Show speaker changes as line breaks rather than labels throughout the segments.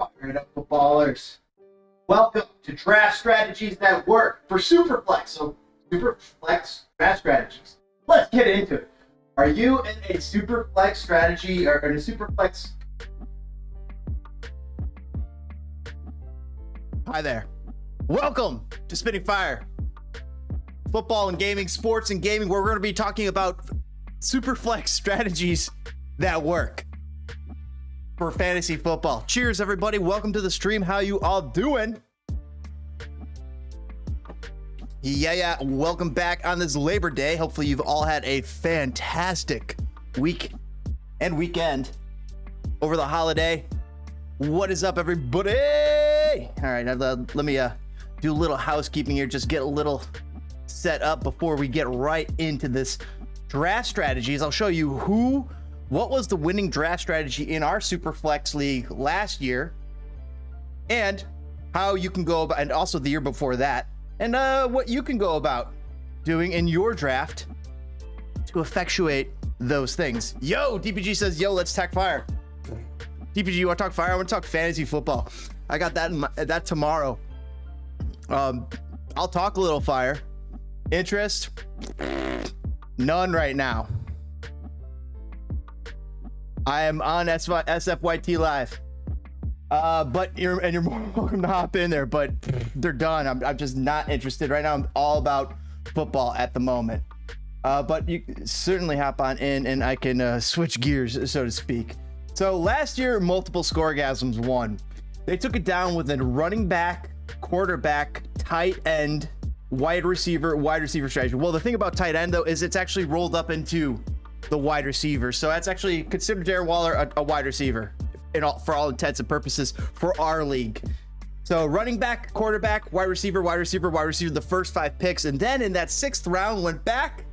Fire it up, footballers. Welcome to Draft Strategies That Work for Superflex. So, Superflex draft strategies. Let's get into it. Are you in a Superflex strategy or in a Superflex?
Hi there. Welcome to Spitting Fire. Football and gaming, sports and gaming, where we're going to be talking about Superflex strategies that work for fantasy football. Cheers, everybody. Welcome to the stream. How you all doing? Yeah. Welcome back on this Labor Day. Hopefully you've all had a fantastic week and weekend over the holiday. What is up, everybody? All right, let me do a little housekeeping here. Just get a little set up before we get right into this draft strategies. I'll show you what was the winning draft strategy in our Superflex league last year, and how you can go about, and also the year before that, and what you can go about doing in your draft to effectuate those things. Yo, DPG says, yo, let's talk fire. DPG, you want to talk fire? I want to talk fantasy football. I got that tomorrow. I'll talk a little fire. Interest? None right now. I am on SFYT Live. But you're more welcome to hop in there, but they're done. I'm just not interested right now. I'm all about football at the moment. But you certainly hop on in and I can switch gears, so to speak. So last year, multiple scoregasms won. They took it down with a running back, quarterback, tight end, wide receiver strategy. Well, the thing about tight end, though, is it's actually rolled up into the wide receiver. So that's actually considered Darren Waller a wide receiver for all intents and purposes for our league. So running back, quarterback, wide receiver, the first 5 picks. And then in that 6th round, went back,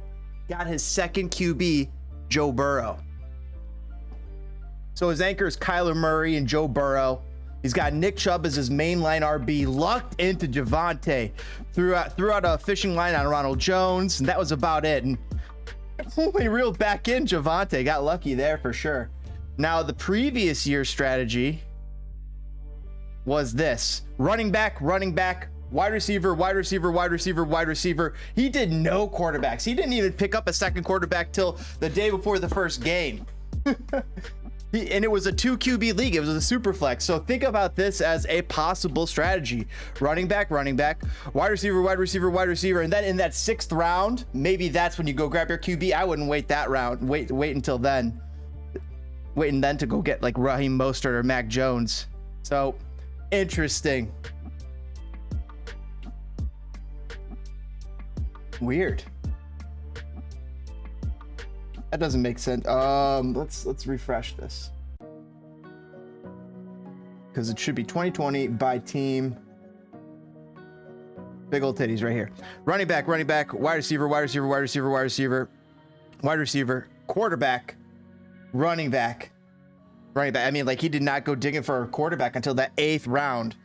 got his second QB, Joe Burrow. So his anchor is Kyler Murray and Joe Burrow. He's got Nick Chubb as his mainline RB, lucked into Javonte, threw out a fishing line on Ronald Jones, and that was about it. And only reeled back in Javonte, got lucky there for sure. Now, the previous year's strategy was this: running back, wide receiver. He did no quarterbacks. He didn't even pick up a second quarterback till the day before the first game. And it was a 2 QB league. It was a Superflex. So think about this as a possible strategy: running back, wide receiver. And then in that 6th round, maybe that's when you go grab your QB. I wouldn't wait that round. Wait until then. Waiting then to go get like Raheem Mostert or Mac Jones. So interesting. Weird. That doesn't make sense. Let's refresh this, because it should be 2020 by team. Big old titties right here. Running back, wide receiver, quarterback, running back. I mean, like, he did not go digging for a quarterback until that 8th round.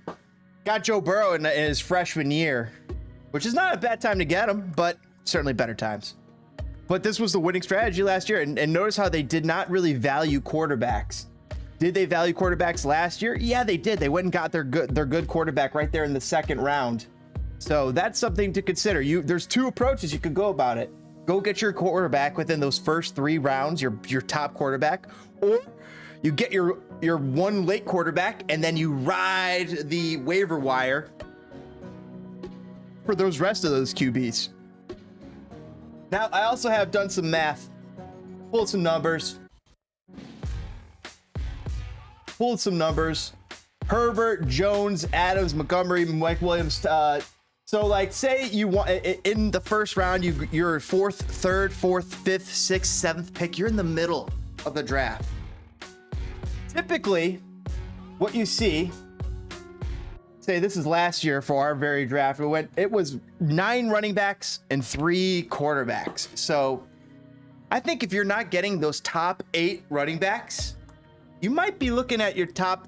Got Joe Burrow in his freshman year, which is not a bad time to get him, but certainly better times. But this was the winning strategy last year. And notice how they did not really value quarterbacks. Did they value quarterbacks last year? Yeah, they did. They went and got their good quarterback right there in the 2nd round. So that's something to consider. There's 2 approaches you could go about it. Go get your quarterback within those first 3 rounds, your top quarterback, or you get your one late quarterback and then you ride the waiver wire for those rest of those QBs. Now, I also have done some math, pulled some numbers. Herbert, Jones, Adams, Montgomery, Mike Williams. So like, say you want in the first round, you're 4th, 3rd, 4th, 5th, 6th, 7th pick. You're in the middle of the draft. Typically, what you see, say this is last year for our very draft, it was 9 running backs and 3 quarterbacks. So I think if you're not getting those top 8 running backs, you might be looking at your top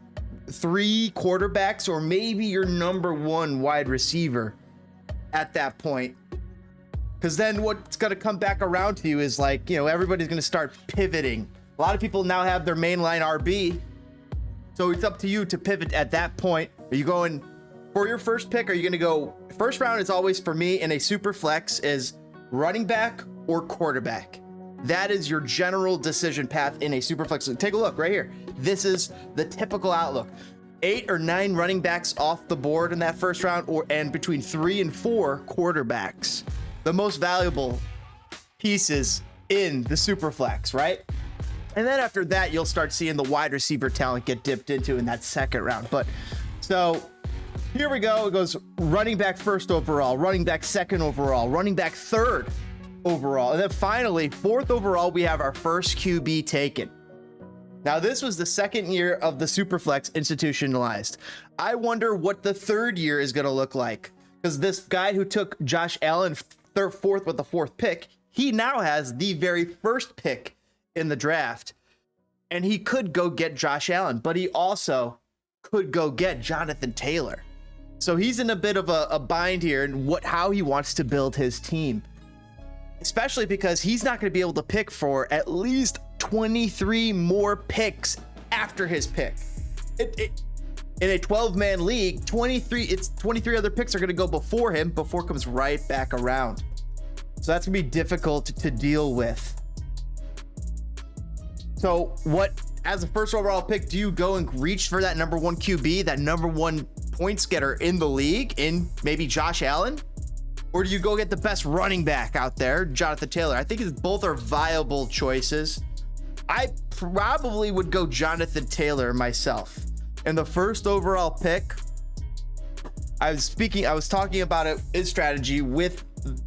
3 quarterbacks, or maybe your number 1 wide receiver at that point. Because then what's going to come back around to you is, like, everybody's going to start pivoting. A lot of people now have their mainline RB So it's up to you to pivot at that point. Are you going for your first pick? Are you going to go first round? Is always for me in a super flex is running back or quarterback. That is your general decision path in a super flex. Take a look right here. This is the typical outlook. 8 or 9 running backs off the board in that first round, and between 3 and 4 quarterbacks. The most valuable pieces in the super flex, right? And then after that, you'll start seeing the wide receiver talent get dipped into in that second round. But so here we go. It goes running back first overall, running back second overall, running back third overall. And then finally, fourth overall, we have our first QB taken. Now, this was the second year of the Superflex institutionalized. I wonder what the third year is going to look like, because this guy who took Josh Allen fourth with the 4th pick, he now has the very first pick in the draft, and he could go get Josh Allen, but he also could go get Jonathan Taylor. So he's in a bit of a bind here in how he wants to build his team, especially because he's not going to be able to pick for at least 23 more picks after his pick. In a 12-man league, 23 other picks are going to go before him before it comes right back around. So that's going to be difficult to deal with. So as a first overall pick, do you go and reach for that number 1 QB, that number 1 points getter in the league, in maybe Josh Allen? Or do you go get the best running back out there, Jonathan Taylor? I think both are viable choices. I probably would go Jonathan Taylor myself. And the first overall pick, I was talking about it in strategy with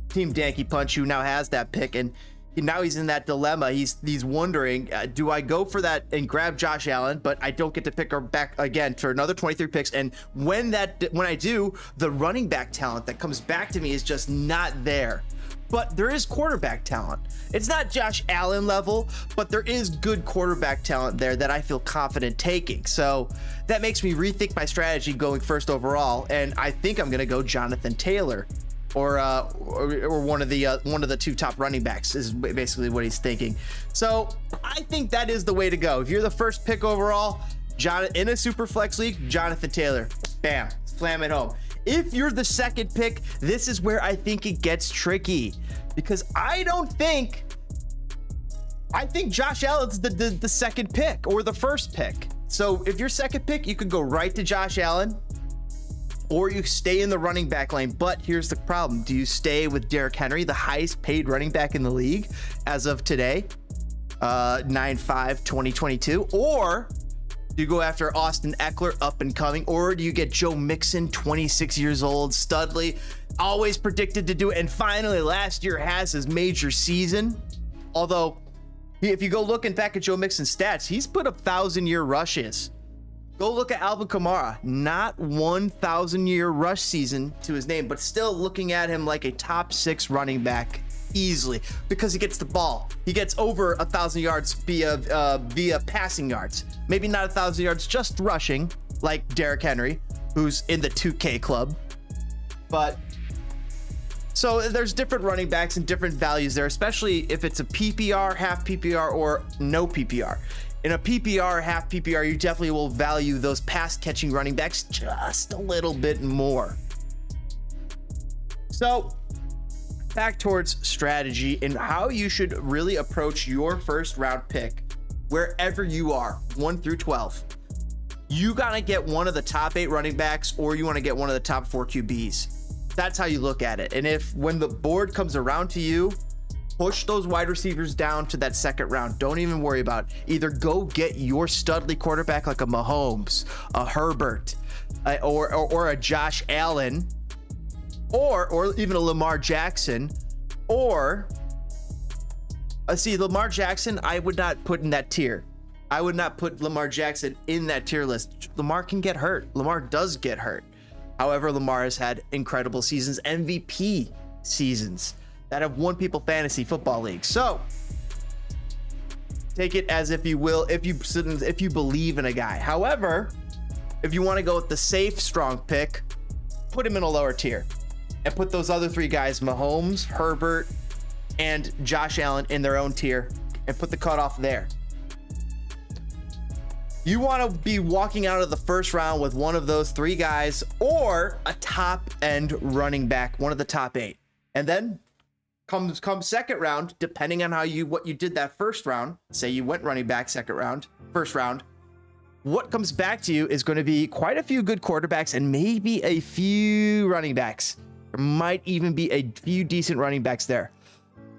Team Danky Punch, who now has that pick, and now he's in that dilemma. He's wondering, do I go for that and grab Josh Allen, but I don't get to pick her back again for another 23 picks? And when I do, the running back talent that comes back to me is just not there. But there is quarterback talent. It's not Josh Allen level, but there is good quarterback talent there that I feel confident taking. So that makes me rethink my strategy going first overall, and I think I'm gonna go Jonathan Taylor, or one of the 2 top running backs is basically what he's thinking. So I think that is the way to go. If you're the first pick overall, in a super flex league, Jonathan Taylor, bam, slam it home. If you're the second pick, this is where I think it gets tricky, because I think Josh Allen's the second pick or the first pick. So if you're second pick, you could go right to Josh Allen, or you stay in the running back lane. But here's the problem. Do you stay with Derrick Henry, the highest paid running back in the league as of today, 9/5/2022, or do you go after Austin Eckler, up and coming, or do you get Joe Mixon, 26 years old, Studley, always predicted to do it, and finally last year has his major season? Although, if you go looking back at Joe Mixon's stats, he's put up 1,000-year rushes. Go look at Alvin Kamara, not 1,000-year rush season to his name, but still looking at him like a top 6 running back easily, because he gets the ball. He gets over 1,000 yards via passing yards. Maybe not 1,000 yards just rushing like Derrick Henry, who's in the 2K club. But so there's different running backs and different values there, especially if it's a PPR, half PPR, or no PPR. In a PPR, half PPR, you definitely will value those pass catching running backs just a little bit more. So back towards strategy and how you should really approach your first round pick, wherever you are, 1 through 12. You gotta get one of the top 8 running backs, or you want to get one of the top 4 QBs. That's how you look at it. And when the board comes around to you, push those wide receivers down to that second round. Don't even worry about it. Either go get your studly quarterback like a Mahomes, a Herbert, or a Josh Allen, or even a Lamar Jackson, or Lamar Jackson, I would not put in that tier. I would not put Lamar Jackson in that tier list. Lamar can get hurt. Lamar does get hurt. However, Lamar has had incredible seasons, MVP seasons that have won people fantasy football leagues. So take it as if you will, if you believe in a guy. However, if you want to go with the safe, strong pick, put him in a lower tier and put those other 3 guys, Mahomes, Herbert, and Josh Allen, in their own tier, and put the cutoff there. You want to be walking out of the first round with one of those 3 guys or a top end running back, one of the top 8. And then come second round, depending on what you did that first round. Say you went running back first round. What comes back to you is going to be quite a few good quarterbacks and maybe a few running backs. There might even be a few decent running backs there.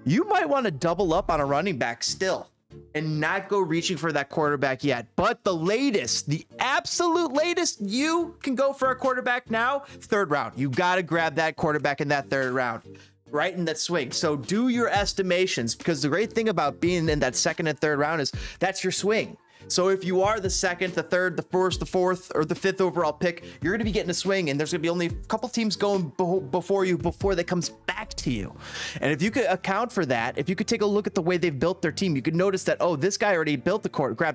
You might want to double up on a running back still and not go reaching for that quarterback yet. But the absolute latest, you can go for a quarterback now, 3rd round. You got to grab that quarterback in that 3rd round, right in that swing. So do your estimations, because the great thing about being in that 2nd and 3rd round is that's your swing. So if you are the 2nd, the 3rd, the 1st, the 4th, or the 5th overall pick, you're going to be getting a swing, and there's going to be only a couple teams going before you before that comes back to you. And if you could account for that, if you could take a look at the way they've built their team, you could notice that, oh, this guy already grabbed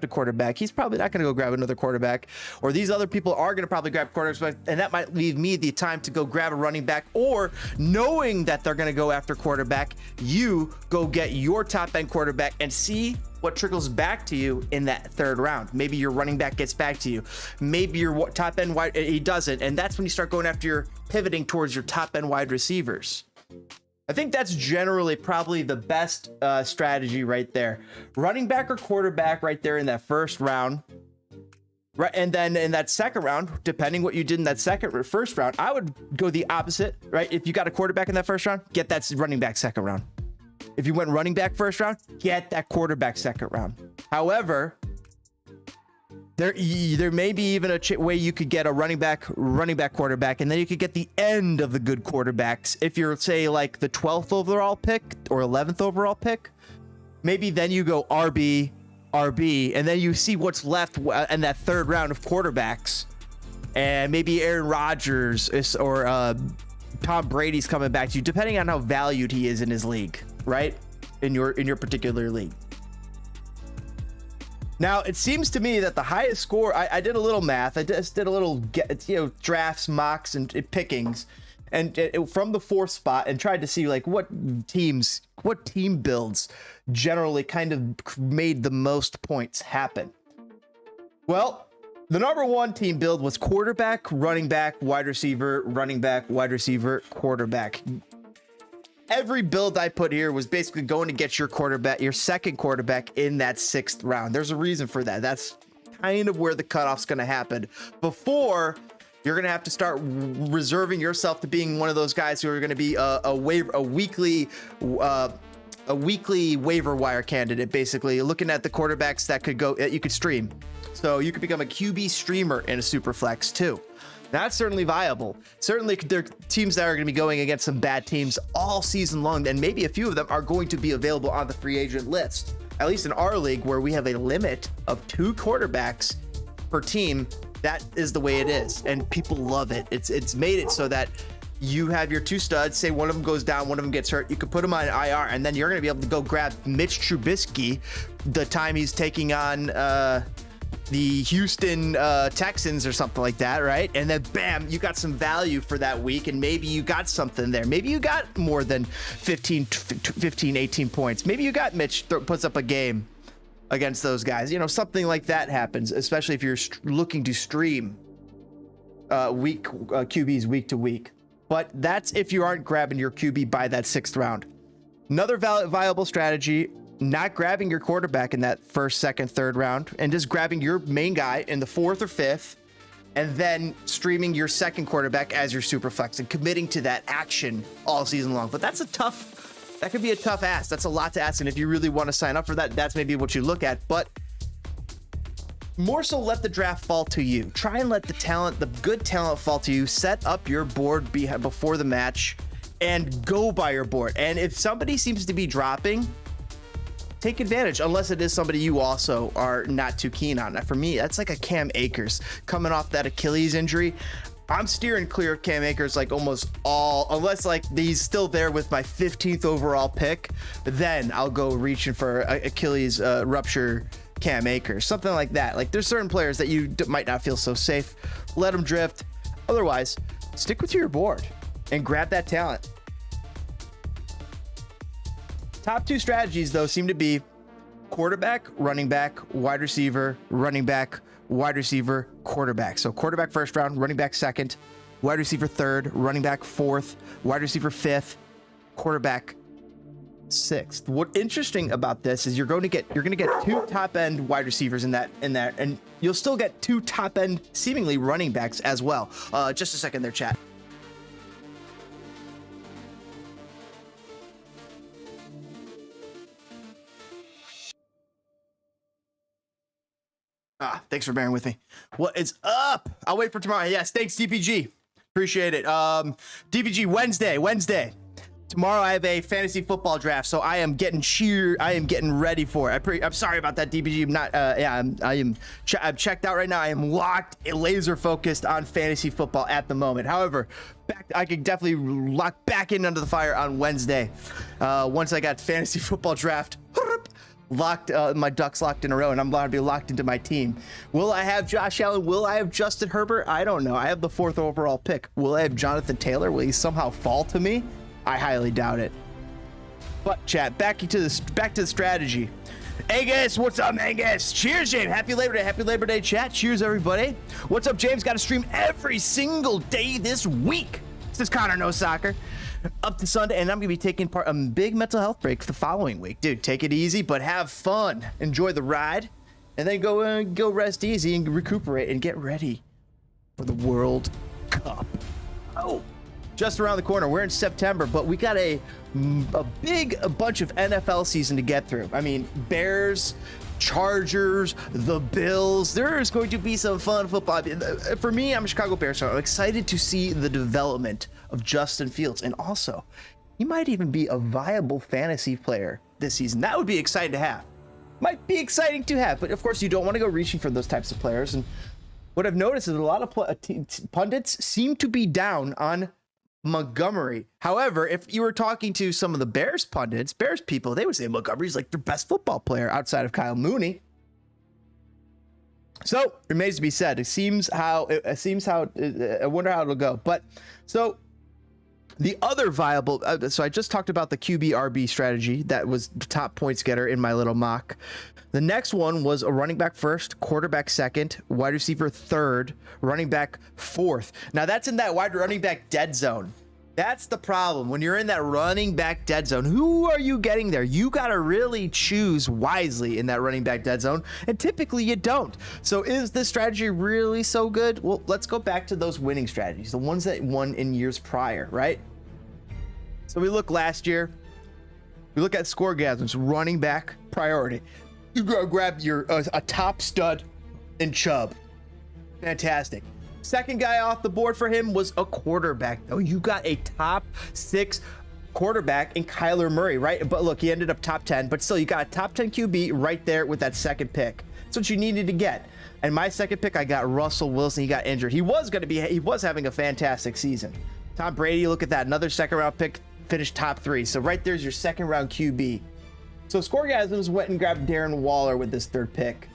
a quarterback. He's probably not going to go grab another quarterback, or these other people are going to probably grab quarterbacks, and that might leave me the time to go grab a running back. Or knowing that they're going to go after quarterback, you go get your top end quarterback and see what trickles back to you in that 3rd round. Maybe your running back gets back to you. Maybe your top end wide, he doesn't. And that's when you start going after your pivoting towards your top end wide receivers. I think that's generally probably the best strategy right there. Running back or quarterback right there in that 1st round. Right, and then in that 2nd round, depending what you did in that 2nd or 1st round, I would go the opposite, right? If you got a quarterback in that 1st round, get that running back 2nd round. If you went running back 1st round, get that quarterback 2nd round. However, there may be even a way you could get a running back quarterback, and then you could get the end of the good quarterbacks. If you're, say, like the 12th overall pick or 11th overall pick, maybe then you go RB, and then you see what's left in that 3rd round of quarterbacks, and maybe Aaron Rodgers or Tom Brady's coming back to you, depending on how valued he is in his league, right? In your particular league. Now, it seems to me that the highest score, I did a little math. I just did a little, drafts, mocks, and pickings, and from the 4th spot, and tried to see like what team builds generally kind of made the most points happen. Well, the number 1 team build was quarterback, running back, wide receiver, running back, wide receiver, quarterback. Every build I put here was basically going to get your quarterback, your 2nd quarterback in that 6th round. There's a reason for that. That's kind of where the cutoff's going to happen. Before, you're going to have to start reserving yourself to being one of those guys who are going to be a weekly waiver wire candidate, basically looking at the quarterbacks that you could stream. So you could become a QB streamer in a Superflex too. That's certainly viable. Certainly, there are teams that are going to be going against some bad teams all season long, and maybe a few of them are going to be available on the free agent list. At least in our league, where we have a limit of 2 quarterbacks per team, that is the way it is, and people love it. It's made it so that you have your 2 studs. Say one of them goes down, one of them gets hurt. You could put them on IR, and then you're going to be able to go grab Mitch Trubisky the time he's taking on the Houston Texans or something like that, right? And then bam, you got some value for that week, and maybe you got something there. Maybe you got more than 15, 18 points. Maybe you got Mitch puts up a game against those guys. Something like that happens, especially if you're looking to stream QBs week to week. But that's if you aren't grabbing your QB by that 6th round. Another viable strategy, not grabbing your quarterback in that 1st, 2nd, 3rd round, and just grabbing your main guy in the 4th or 5th, and then streaming your 2nd quarterback as your Superflex and committing to that action all season long. But that could be a tough ask. That's a lot to ask. And if you really want to sign up for that, that's maybe what you look at. But more so, let the draft fall to you. Try and let the good talent fall to you. Set up your board before the match and go by your board. And if somebody seems to be dropping, take advantage, unless it is somebody you also are not too keen on. For me, that's like a Cam Akers coming off that Achilles injury. I'm steering clear of Cam Akers like almost all, unless like he's still there with my 15th overall pick, then I'll go reaching for Achilles rupture Cam Akers, something like that. Like there's certain players that you might not feel so safe. Let them drift. Otherwise, stick with your board and grab that talent. Top 2 strategies, though, seem to be quarterback, running back, wide receiver, running back, wide receiver, quarterback. So quarterback first round, running back second, wide receiver third, running back fourth, wide receiver fifth, quarterback sixth. What interesting about this is you're going to get two top end wide receivers in that, and you'll still get two top end seemingly running backs as well. Just a second there, chat. Thanks for bearing with me. What is up? I'll wait for tomorrow. Yes, thanks, DPG. Appreciate it. DPG, Wednesday. Tomorrow I have a fantasy football draft, so I am getting ready for it. I'm sorry about that, DPG. I'm not. I'm checked out right now. I am locked, laser focused on fantasy football at the moment. However, I could definitely lock back in under the fire on Wednesday. Once I got fantasy football draft locked, my ducks locked in a row, and I'm about to be locked into my team. Will I have Josh Allen? Will I have Justin Herbert? I don't know. I have the 4th overall pick. Will I have Jonathan Taylor? Will he somehow fall to me? I highly doubt it. But chat, back to the strategy. Angus, what's up, Angus? Cheers, James. Happy Labor Day. Happy Labor Day, chat. Cheers, everybody. What's up, James? Got to stream every single day this week. This is Connor No Soccer. Up to Sunday, and I'm gonna be taking part a big mental health break the following week. Dude, take it easy, but have fun. Enjoy the ride, and then go rest easy and recuperate and get ready for the World Cup. Oh, just around the corner. We're in September, but we got a bunch of NFL season to get through. I mean, Bears, Chargers, the Bills. There is going to be some fun football. For me, I'm a Chicago Bears fan. I'm excited to see the development of Justin Fields, and also he might even be a viable fantasy player this season. That would be exciting to have. Might be exciting to have, but of course you don't want to go reaching for those types of players. And what I've noticed is a lot of pundits seem to be down on Montgomery. However, if you were talking to some of the Bears pundits, Bears people, they would say Montgomery's like their best football player outside of Kyle Mooney. So remains to be said. I wonder how it'll go. But so the other viable, so I just talked about the QB RB strategy that was the top points getter in my little mock. The next one was a running back first, quarterback second, wide receiver third, running back fourth. Now that's in that wide running back dead zone. That's the problem. When you're in that running back dead zone, who are you getting there? You got to really choose wisely in that running back dead zone, and typically you don't. So is this strategy really so good? Well, let's go back to those winning strategies, the ones that won in years prior, right? So we look last year, we look at Scoregasms, running back priority. You go grab your a top stud in Chubb. Fantastic. Second guy off the board for him was a quarterback, though. You got a top 6 quarterback in Kyler Murray, right? But look, he ended up top 10, but still, you got a top 10 QB right there with that second pick. That's what you needed to get. And my second pick, I got Russell Wilson. He got injured. He was having a fantastic season. Tom Brady, look at that. Another second round pick, finished top 3. So right there's your second round QB. So Scoregasms went and grabbed Darren Waller with this third pick.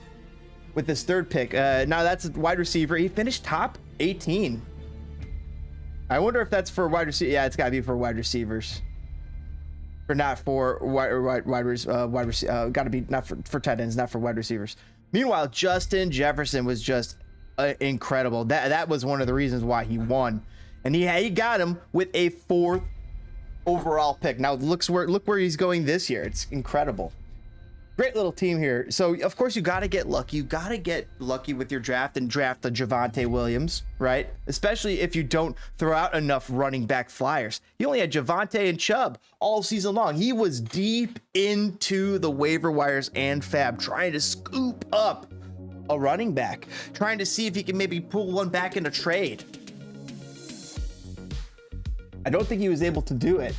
Now that's a wide receiver. He finished top 18. I wonder if that's for wide receiver. Yeah, it's got to be for wide receivers. Got to be not for tight ends, not for wide receivers. Meanwhile, Justin Jefferson was just incredible. That was one of the reasons why he won, and he got him with a 4th overall pick. Now look where he's going this year. It's incredible. Great little team here. So of course you got to get lucky. You got to get lucky with your draft and draft the Javonte Williams, right? Especially if you don't throw out enough running back flyers. He only had Javonte and Chubb all season long. He was deep into the waiver wires and fab, trying to scoop up a running back, trying to see if he can maybe pull one back in a trade. I don't think he was able to do it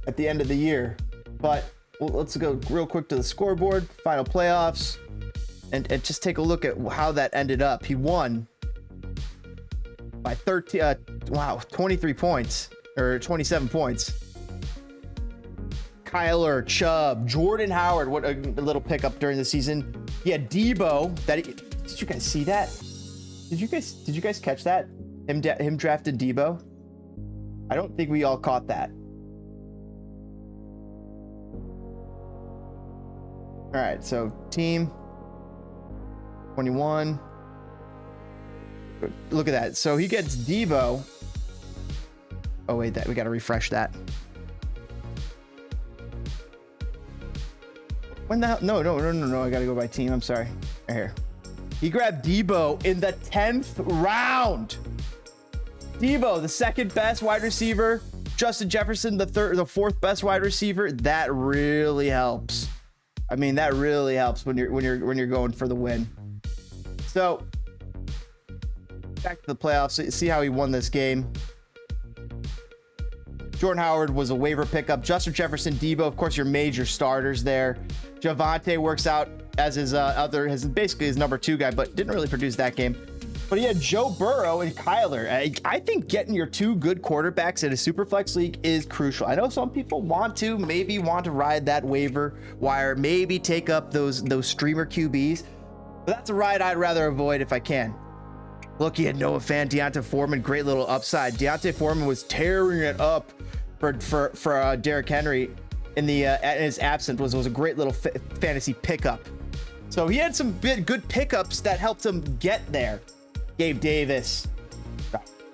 at the end of the year, but let's go real quick to the scoreboard, final playoffs, and just take a look at how that ended up. He won by 23 points, or 27 points. Kyler, Chubb, Jordan Howard, what a little pickup during the season. He had Debo. Did you guys see that? Did you guys catch that? Him drafted Debo? I don't think we all caught that. All right, so team 21. Look at that. So he gets Devo. Oh wait, that we got to refresh that. When the hell? No. I got to go by team. I'm sorry. Right here. He grabbed Debo in the 10th round. Debo, the second best wide receiver. Justin Jefferson, the fourth best wide receiver. That really helps. I mean, that really helps when you're going for the win. So back to the playoffs. See how he won this game. Jordan Howard was a waiver pickup. Justin Jefferson, Debo, of course, your major starters there. Javonte works out as his basically his number 2 guy, but didn't really produce that game. But he had Joe Burrow and Kyler. I think getting your 2 good quarterbacks in a Superflex league is crucial. I know some people maybe want to ride that waiver wire, maybe take up those streamer QBs, but that's a ride I'd rather avoid if I can. Look, he had Noah Fant, Deontay Foreman, great little upside. Deontay Foreman was tearing it up for Derrick Henry in his absence. Was a great little fantasy pickup. So he had some good pickups that helped him get there. Gabe Davis.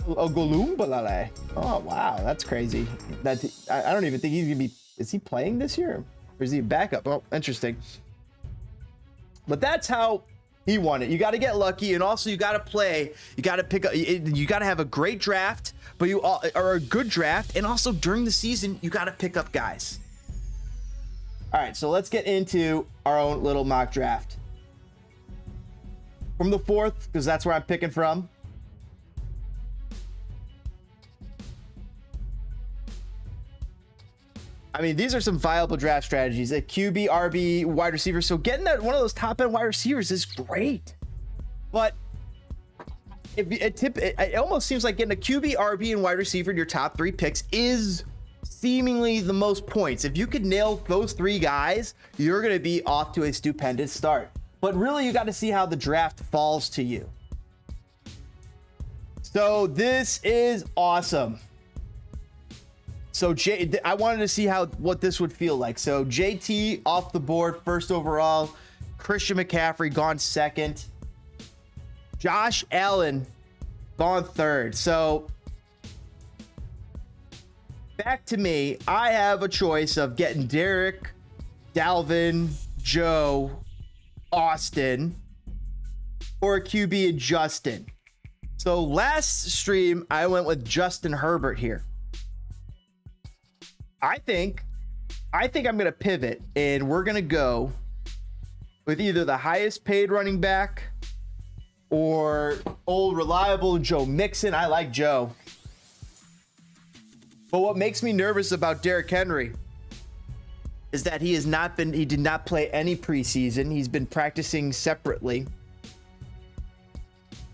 Oh wow, that's crazy. I don't even think he's gonna be. Is he playing this year, or is he a backup? Oh, interesting. But that's how he won it. You got to get lucky, and also you got to play. You got to pick up. You got to have a great draft, but or a good draft, and also during the season you got to pick up guys. All right, so let's get into our own little mock draft. From the 4th, because that's where I'm picking from. I mean, these are some viable draft strategies. A QB, RB, wide receiver. So getting that one of those top end wide receivers is great. But it almost seems like getting a QB, RB, and wide receiver in your top 3 picks is seemingly the most points. If you could nail those 3 guys, you're going to be off to a stupendous start. But really, you got to see how the draft falls to you. So this is awesome. So I wanted to see what this would feel like. So JT off the board, 1st overall. Christian McCaffrey gone 2nd. Josh Allen gone 3rd. So back to me. I have a choice of getting Derek, Dalvin, Joe, Austin, or a QB and Justin. So last stream I went with Justin Herbert here. I think I'm gonna pivot, and we're gonna go with either the highest paid running back or old reliable Joe Mixon. I like Joe, but what makes me nervous about Derrick Henry is that he did not play any preseason. He's been practicing separately,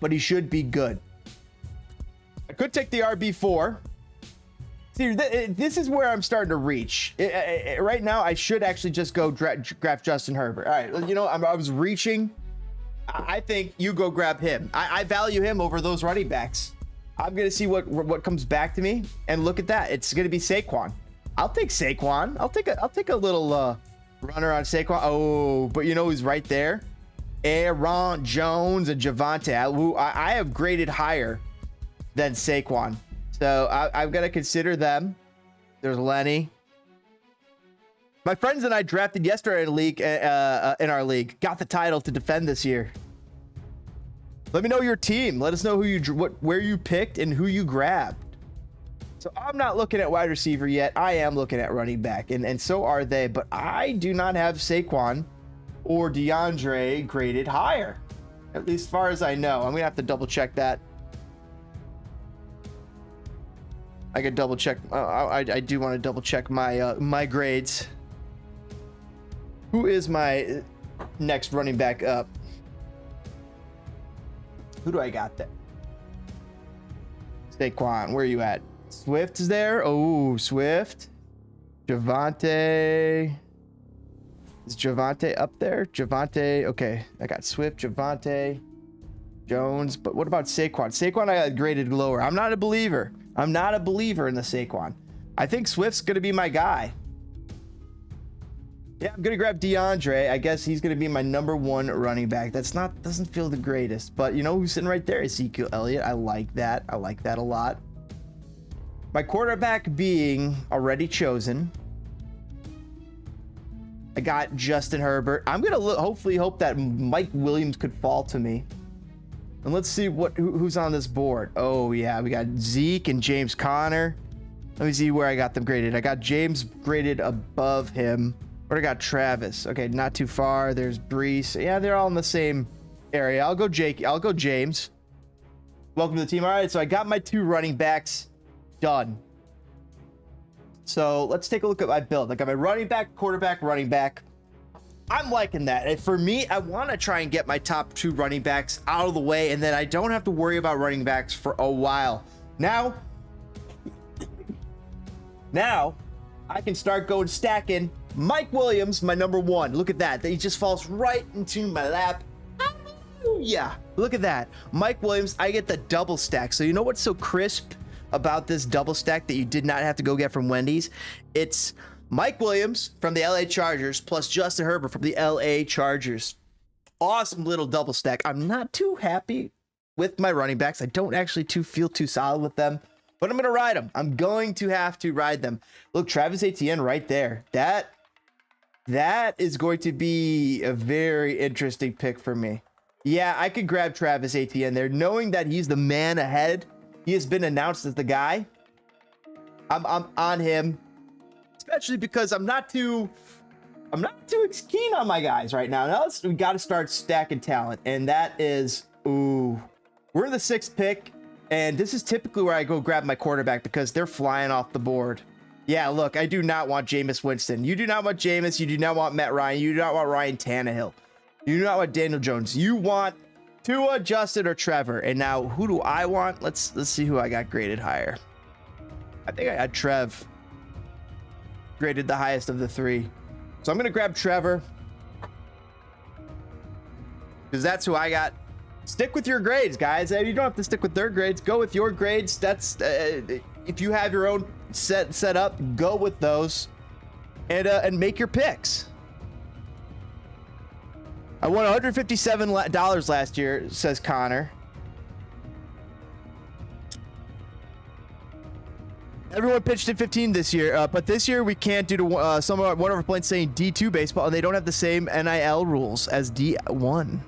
but he should be good. I could take the RB4. See, this is where I'm starting to reach. Right now, I should actually just go grab Justin Herbert. All right, you know, I was reaching. I think you go grab him. I value him over those running backs. I'm gonna see what comes back to me, and look at that. It's gonna be Saquon. I'll take Saquon. I'll take a little runner on Saquon. Oh, but you know who's right there? Aaron Jones and Javonte. I have graded higher than Saquon, so I've got to consider them. There's Lenny. My friends and I drafted yesterday in our league. Got the title to defend this year. Let me know your team. Let us know where you picked and who you grabbed. So I'm not looking at wide receiver yet. I am looking at running back, and so are they. But I do not have Saquon or DeAndre graded higher, at least as far as I know. I'm gonna have to double check that. I could double check. I do want to double check my grades. Who is my next running back up? Who do I got there? Saquon, where are you at? Swift is there. Oh, Swift. Javonte. Is Javonte up there? Javonte. Okay, I got Swift, Javonte, Jones. But what about Saquon? Saquon I got graded lower. I'm not a believer. I'm not a believer in the Saquon. I think Swift's going to be my guy. Yeah, I'm gonna grab DeAndre. I guess he's gonna be my number 1 running back. Doesn't feel the greatest, but you know who's sitting right there? Ezekiel Elliott. I like that. I like that a lot. My quarterback being already chosen. I got Justin Herbert. I'm gonna hopefully hope that Mike Williams could fall to me. And let's see who's on this board. Oh yeah, we got Zeke and James Conner. Let me see where I got them graded. I got James graded above him. But I got Travis. Okay, not too far. There's Brees. Yeah, they're all in the same area. I'll go James. Welcome to the team. All right, so I got my 2 running backs done. So let's take a look at my build. I got my running back, quarterback, running back. I'm liking that. And for me, I want to try and get my top 2 running backs out of the way, and then I don't have to worry about running backs for a while. Now I can start going stacking Mike Williams, my number 1. Look at that. He just falls right into my lap. Yeah, look at that. Mike Williams, I get the double stack. So you know what's so crisp about this double stack that you did not have to go get from Wendy's? It's Mike Williams from the LA Chargers plus Justin Herbert from the LA Chargers. Awesome little double stack. I'm not too happy with my running backs. I don't actually feel too solid with them. But I'm going to ride them. I'm going to have to ride them. Look, Travis Etienne right there. That is going to be a very interesting pick for me. Yeah, I could grab Travis Etienne there, knowing that he's the man ahead. He has been announced as the guy. I'm on him, especially because I'm not too keen on my guys right now. Now we got to start stacking talent, and that is we're the 6th pick. And this is typically where I go grab my quarterback because they're flying off the board. Yeah, look, I do not want Jameis Winston. You do not want Jameis. You do not want Matt Ryan. You do not want Ryan Tannehill. You do not want Daniel Jones. You want Tua, Justin, or Trevor. And now, who do I want? Let's see who I got graded higher. I think I got Trev graded the highest of the 3. So I'm going to grab Trevor because that's who I got. Stick with your grades, guys. You don't have to stick with their grades. Go with your grades. That's if you have your own set up, go with those and make your picks. I won $157 last year, says Connor. Everyone pitched in 15 this year, but this year we can't due to one of our complaints saying D2 baseball, and they don't have the same NIL rules as D1.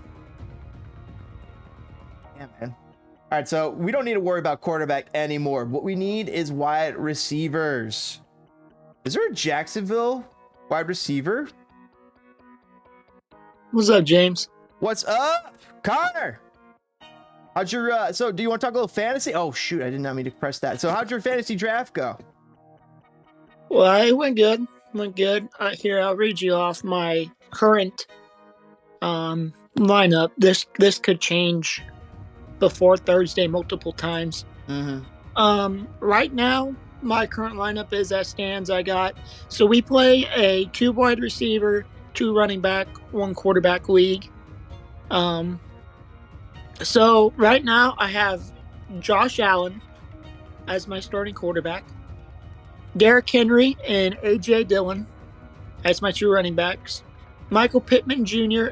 Yeah, man. All right, so we don't need to worry about quarterback anymore. What we need is wide receivers. Is there a Jacksonville wide receiver?
What's up, James?
What's up, Connor? How'd your so do you want to talk a little fantasy? Oh shoot, I did not mean to press that. So how'd your fantasy draft go?
Well, it went good. Here, I'll read you off my current lineup. This could change before Thursday multiple times. Right now, my current lineup is as stands. So we play a 2 wide receiver, 2 running back, 1 quarterback league. So right now I have Josh Allen as my starting quarterback, Derrick Henry and A.J. Dillon as my 2 running backs, Michael Pittman Jr.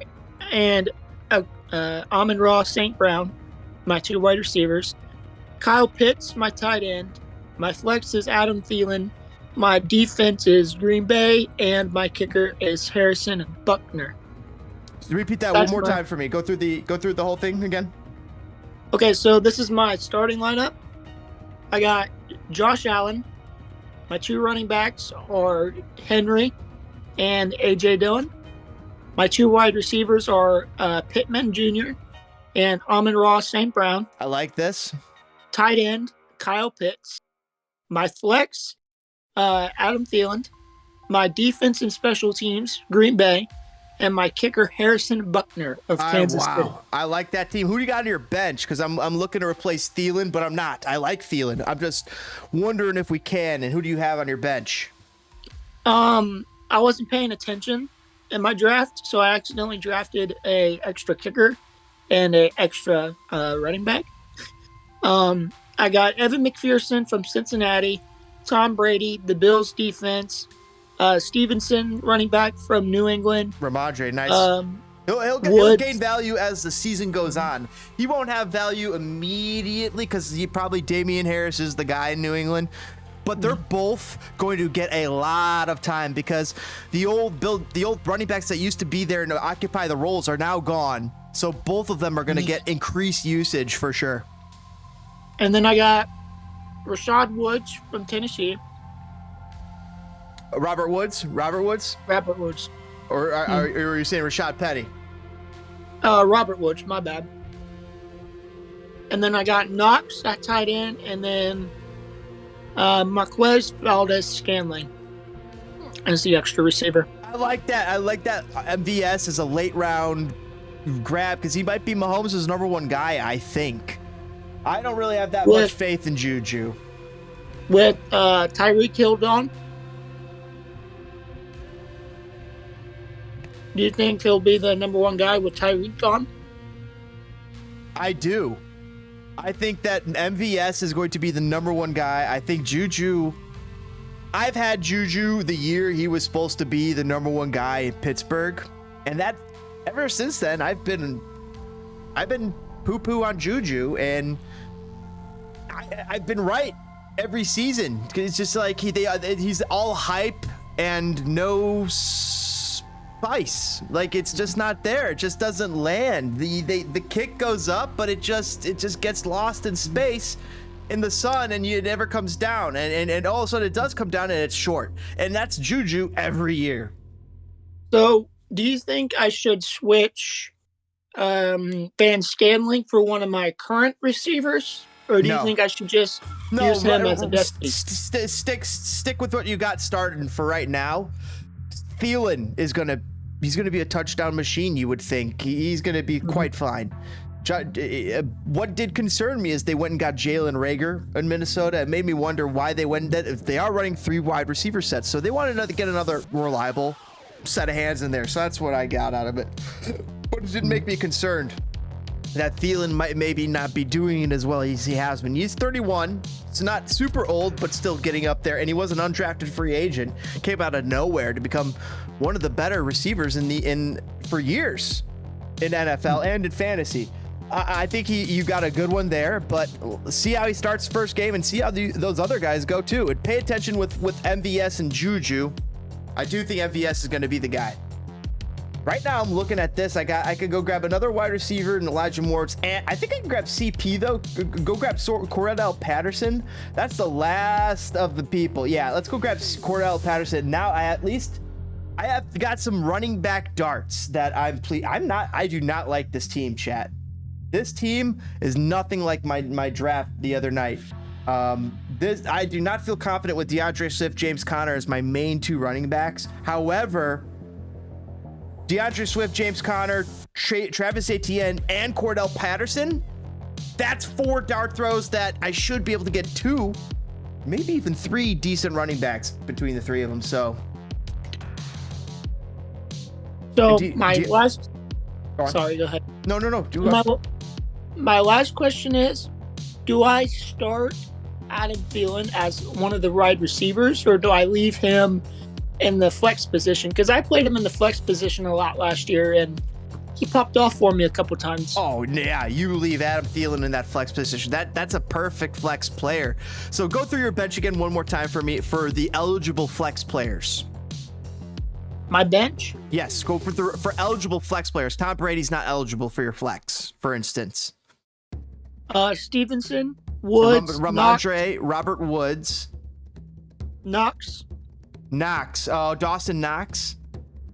and Amon-Ra St. Brown, my 2 wide receivers, Kyle Pitts, my tight end, my flex is Adam Thielen, my defense is Green Bay, and my kicker is Harrison Buckner.
Repeat that one more time for me. Go through the whole thing again.
Okay, so this is my starting lineup. I got Josh Allen. My 2 running backs are Henry and A.J. Dillon. My 2 wide receivers are Pittman Jr. and Amon-Ra St. Brown.
I like this.
Tight end, Kyle Pitts. My flex, Adam Thielen. My defense and special teams, Green Bay. And my kicker, Harrison Buckner of Kansas City.
I like that team. Who do you got on your bench? Because I'm looking to replace Thielen, but I'm not. I like Thielen. I'm just wondering if we can. And who do you have on your bench?
I wasn't paying attention in my draft, so I accidentally drafted a extra kicker and a extra running back. I got Evan McPherson from Cincinnati, Tom Brady, the Bills defense, Stevenson, running back from New England.
Ramondre, nice. He'll
Woods.
gain value as the season goes on. He won't have value immediately because Damian Harris is the guy in New England. But they're both going to get a lot of time because the old running backs that used to be there and occupy the roles are now gone. So both of them are going to get increased usage for sure.
And then I got Rashad Woods from Tennessee.
Robert Woods.
Robert Woods.
Or are you saying Rashad Petty?
Robert Woods, my bad. And then I got Knox at tight end, and then Marquez Valdez-Scantling as the extra receiver.
I like that. MVS is a late round grab because he might be Mahomes' number one guy, I think. I don't really have that much faith in Juju.
With Tyreek Hill gone, do you think he'll be the number one guy with Tyreek gone?
I do. I think that MVS is going to be the number one guy. I think Juju. I've had Juju the year he was supposed to be the number one guy in Pittsburgh, and that ever since then I've been poo-poo on Juju, and I've been right every season. It's just like he's all hype and no spice. Like it's just not there. It just doesn't land. The kick goes up, but it just gets lost in space in the sun, and it never comes down. And all of a sudden it does come down, and it's short. And that's Juju every year.
So do you think I should switch Van Scanling for one of my current receivers? Or do you think I should just use him as a destiny?
Stick with what you got started for right now. Thielen is he's gonna be a touchdown machine. You would think he's gonna be quite fine. What did concern me is they went and got Jalen Reagor in Minnesota. It made me wonder why they went. If they are running 3 wide receiver sets, so they wanted to get another reliable set of hands in there. So that's what I got out of it. But it didn't make me concerned that Thielen might maybe not be doing it as well as he has been. He's 31. It's not super old, but still getting up there. And he was an undrafted free agent. Came out of nowhere to become one of the better receivers for years in NFL and in fantasy. I think you got a good one there, but see how he starts first game and see how those other guys go too. And pay attention with MVS and Juju. I do think MVS is going to be the guy. Right now, I'm looking at this. I could go grab another wide receiver and Elijah Moore. And I think I can grab CP though. Go grab Cordell Patterson. That's the last of the people. Yeah, let's go grab Cordell Patterson. Now I have got some running back darts that I do not like this team, chat. This team is nothing like my draft the other night. I do not feel confident with DeAndre Swift, James Conner as my main 2 running backs. However, DeAndre Swift, James Conner, Travis Etienne, and Cordell Patterson, that's 4 dart throws that I should be able to get 2, maybe even 3 decent running backs between the 3 of them. So
last. Sorry, go ahead.
No.
My last question is, do I start Adam Thielen as one of the wide receivers, or do I leave him in the flex position? Because I played him in the flex position a lot last year, and he popped off for me a couple times.
Oh yeah, you leave Adam Thielen in that flex position. That's a perfect flex player. So go through your bench again one more time for me for the eligible flex players.
My bench?
Yes, go for eligible flex players. Tom Brady's not eligible for your flex, for instance.
Stevenson, Woods,
Ramondre, Robert Woods,
Knox.
Oh, Dawson Knox.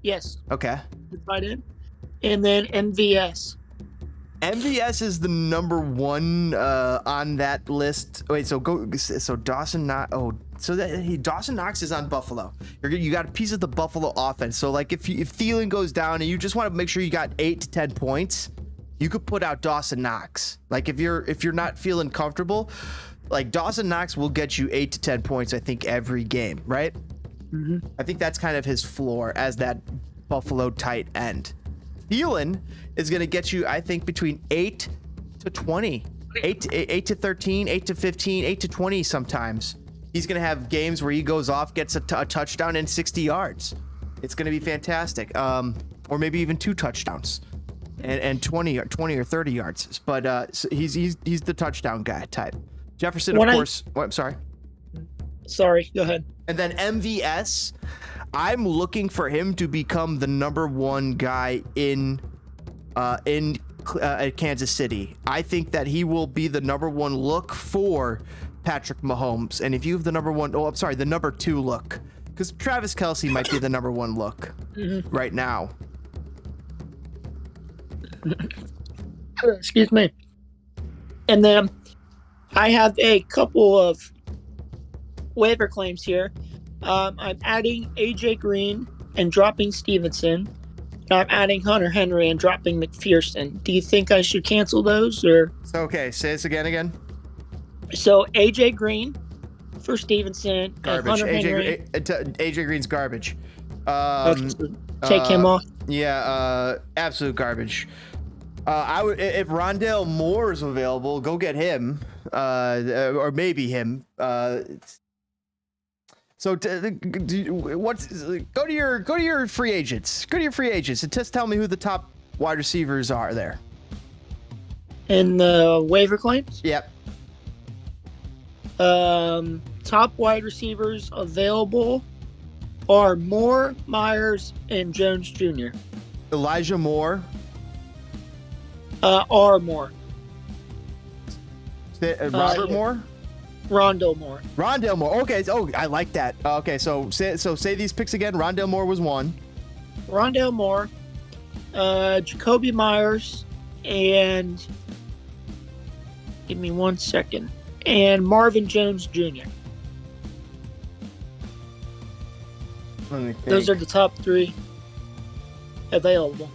Yes.
Okay.
Right in. And then MVS.
MVS is the number 1 on that list. Wait, so Dawson Knox. Oh, so Dawson Knox is on Buffalo. You got a piece of the Buffalo offense. So like if Thielen goes down and you just want to make sure you got 8 to 10 points, you could put out Dawson Knox. Like if you're not feeling comfortable, like Dawson Knox will get you 8 to 10 points, I think, every game, right?
Mm-hmm.
I think that's kind of his floor as that Buffalo tight end. Thielen is going to get you, I think, between 8 to 20, 8 to 13, 8 to 15, 8 to 20 sometimes. He's going to have games where he goes off, gets a touchdown and 60 yards. It's going to be fantastic. Or maybe even 2 touchdowns and 20 or 30 yards. But so he's the touchdown guy type. Jefferson, of course. I'm sorry.
Sorry, go ahead.
And then MVS, I'm looking for him to become the number 1 guy in Kansas City. I think that he will be the number 1 look for Patrick Mahomes. And if you have the the number 2 look, because Travis Kelce might be the number 1 look right now.
Excuse me. And then I have a couple of waiver claims here. I'm adding AJ Green and dropping Stevenson. I'm adding Hunter Henry and dropping McPherson. Do you think I should cancel those or?
Okay, say this again.
So AJ Green for Stevenson.
Garbage.
And Hunter Henry.
AJ Green's garbage.
Okay, so take him off.
Yeah, absolute garbage. I would, if Rondale Moore is available, go get him, or maybe him. So go to your free agents. Go to your free agents and just tell me who the top wide receivers are there.
In the waiver claims?
Yep.
Top wide receivers available are Moore, Myers, and Jones Jr.
Elijah Moore.
R. Moore.
Robert Moore.
Rondale Moore.
Rondale Moore. Okay. Oh, I like that. Okay. So say these picks again. Rondale Moore was 1.
Rondale Moore, Jacoby Myers, and give me 1 second. And Marvin Jones Jr. Those are the top 3 available.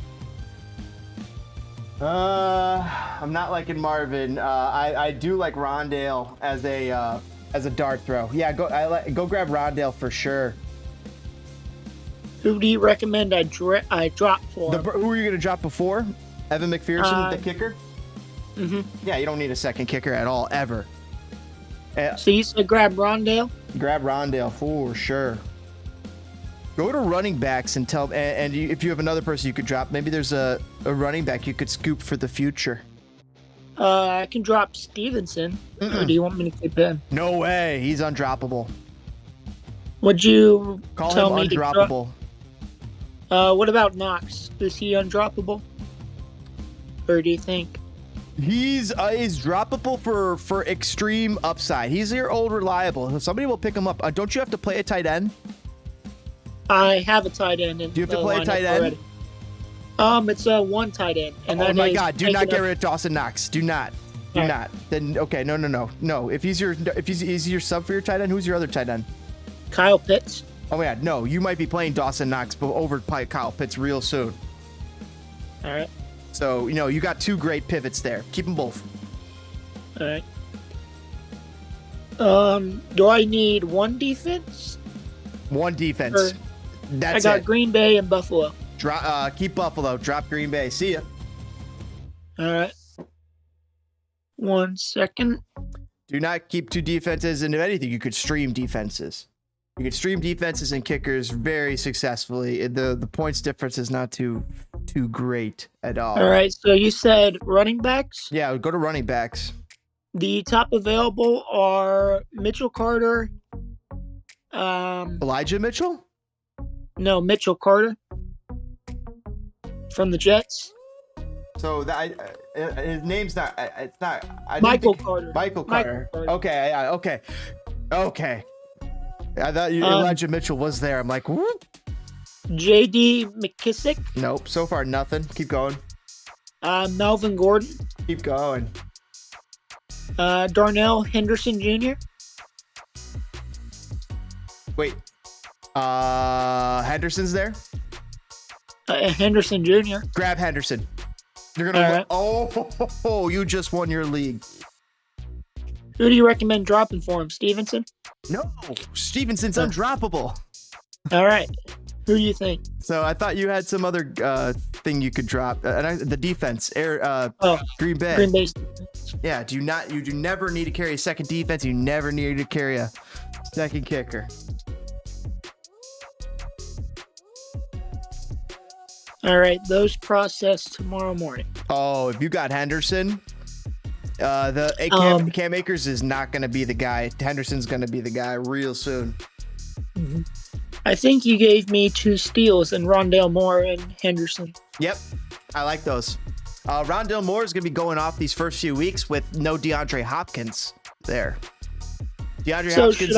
I'm not liking Marvin. I do like Rondale as a dart throw. Yeah, go grab Rondale for sure.
Who do you recommend I drop for?
Who are you gonna drop before? Evan McPherson, the kicker. Yeah, you don't need a second kicker at all ever.
So you said grab Rondale?
Grab Rondale for sure. Go to running backs and tell, and if you have another person you could drop, maybe there's a running back you could scoop for the future.
I can drop Stevenson. Or do you want me to keep him?
No way, he's undroppable.
Would you
Call
tell
him
me
undroppable.
What about Knox? Is he undroppable? Or do you think?
He's droppable for extreme upside. He's your old reliable. Somebody will pick him up. Don't you have to play a tight end?
I have a tight end.
Do you have to play a tight end?
Already. It's a 1 tight end. And
oh my God! Do not get rid of Dawson Knox. Do not. Then okay, no. If he's your sub for your tight end, who's your other tight end?
Kyle Pitts.
Oh my God, no! You might be playing Dawson Knox over Kyle Pitts real soon.
All right.
So you got 2 great pivots there. Keep them both.
All right. Do I need 1 defense?
1 defense. That's
I got
it.
Green Bay and Buffalo.
Keep Buffalo. Drop Green Bay. See ya.
All right. 1 second.
Do not keep 2 defenses, and if anything, you could stream defenses. You could stream defenses and kickers very successfully. The points difference is not too great at all.
All right. So you said running backs?
Yeah, go to running backs.
The top available are Mitchell Carter.
Elijah Mitchell?
No, Mitchell Carter from the Jets.
So his name's not. It's not.
Michael Carter.
Michael Carter. Okay. Yeah. Okay. I thought Elijah Mitchell was there. I'm like, whoop.
J.D. McKissick.
Nope. So far, nothing. Keep going.
Melvin Gordon.
Keep going.
Darnell Henderson Jr.
Wait. Henderson's there?
Henderson Jr.
Grab Henderson. You're gonna. Right. Oh, you just won your league.
Who do you recommend dropping for him? Stevenson?
No, Stevenson's undroppable.
All right. Who do you think?
So I thought you had some other thing you could drop. The defense, Green Bay.
Green Bay.
Yeah. You do never need to carry a second defense. You never need to carry a Second kicker.
All right, those processed tomorrow morning.
Oh, if you got Henderson, Cam Akers is not going to be the guy. Henderson's going to be the guy real soon.
I think you gave me 2 steals in Rondale Moore and Henderson.
Yep, I like those. Rondale Moore is going to be going off these first few weeks with no DeAndre Hopkins there. DeAndre Hopkins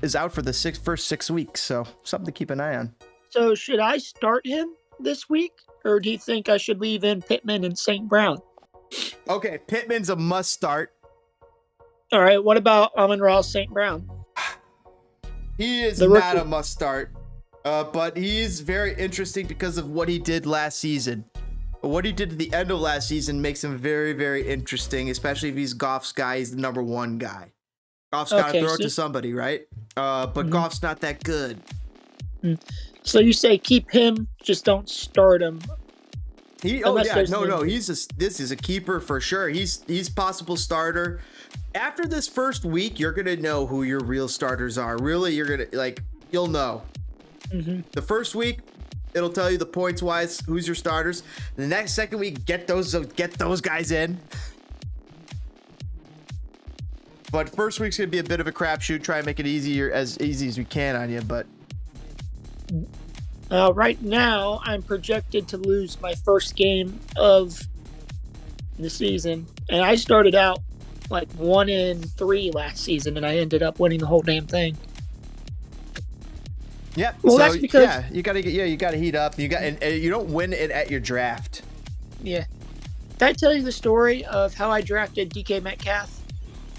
is out for the first 6 weeks, so something to keep an eye on.
So should I start him this week, or do you think I should leave in Pittman and St. Brown?
Okay, Pittman's a must start.
All right, what about Amon-Ra St. Brown?
He is not a must start, but he is very interesting because of what he did last season. What he did at the end of last season makes him very, very interesting, especially if he's Goff's guy. He's the number 1 guy. Goff's got to throw it to somebody, right? But Goff's not that good.
So you say keep him, just don't start him.
This is a keeper for sure. He's possible starter. After this first week, you're gonna know who your real starters are. Really, you're gonna you'll know. The first week, it'll tell you the points wise who's your starters. The second week, get those guys in. But first week's gonna be a bit of a crapshoot. Try and make it as easy as we can on you, but.
Right now, I'm projected to lose my first game of the season, and I started out like 1-3 last season, and I ended up winning the whole damn thing.
Yeah.
Well, that's because
you gotta heat up. And you don't win it at your draft.
Yeah. Did I tell you the story of how I drafted DK Metcalf?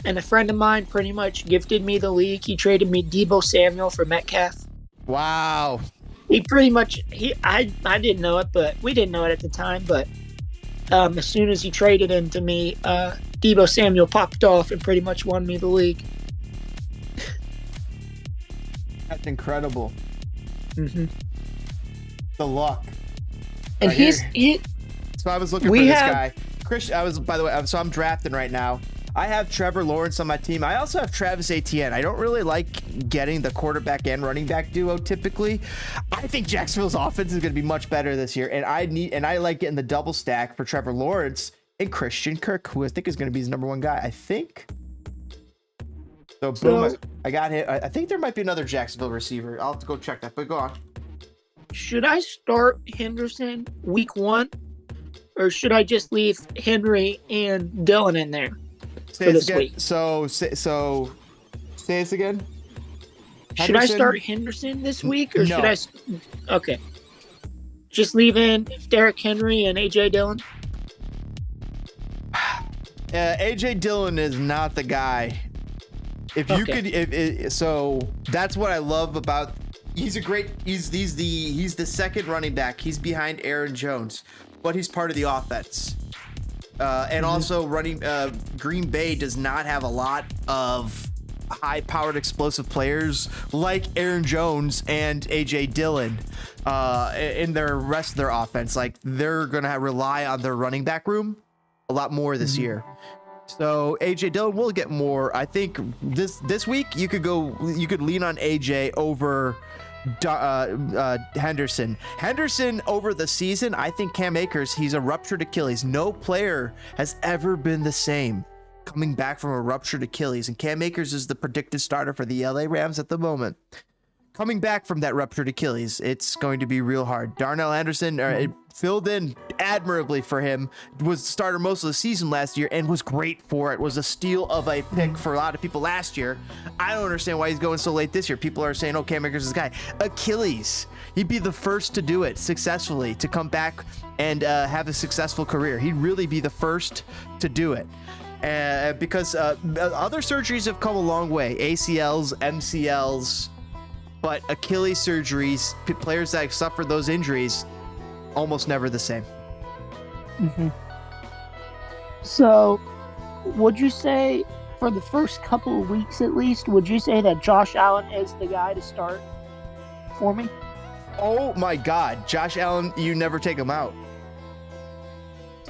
And a friend of mine pretty much gifted me the league. He traded me Deebo Samuel for Metcalf.
Wow.
He pretty much I didn't know it, but we didn't know it at the time. But as soon as he traded him to me, Deebo Samuel popped off and pretty much won me the league.
That's incredible. The luck.
And
So I was looking for this guy. Chris, I'm drafting right now. I have Trevor Lawrence on my team. I also have Travis Etienne. I don't really like getting the quarterback and running back duo typically. I think Jacksonville's offense is going to be much better this year, and I like getting the double stack for Trevor Lawrence and Christian Kirk, who I think is going to be his number 1 guy. I think. So boom, I got him. I think there might be another Jacksonville receiver. I'll have to go check that, but go on.
Should I start Henderson week 1, or should I just leave Henry and Dillon in there? For this week.
So say this again.
Should I start Henderson this week, or should I? Okay, just leave in Derrick Henry and AJ Dillon.
AJ Dillon is not the guy. If you could, so that's what I love about. He's the second running back. He's behind Aaron Jones, but he's part of the offense. And also Green Bay does not have a lot of high-powered explosive players like Aaron Jones and AJ Dillon in their rest of their offense. Like, they're gonna rely on their running back room a lot more this year. So AJ Dillon will get more. I think this week you could lean on AJ over Henderson over the season. I think Cam Akers, he's a ruptured Achilles. No player has ever been the same coming back from a ruptured Achilles, and Cam Akers is the predicted starter for the LA Rams at the moment. Coming back from that ruptured Achilles, it's going to be real hard. Darnell Anderson it filled in admirably for him, was the starter most of the season last year and was great for it. Was a steal of a pick for a lot of people last year. I don't understand why he's going so late this year. People are saying, oh, Cam Akers is the guy. Achilles. He'd be the first to do it successfully, to come back and have a successful career. He'd really be the first to do it. Because other surgeries have come a long way. ACLs, MCLs, but Achilles surgeries, players that suffer those injuries, almost never the same.
So, would you say, for the first couple of weeks at least, would you say that Josh Allen is the guy to start for me?
Oh my God, Josh Allen, you never take him out.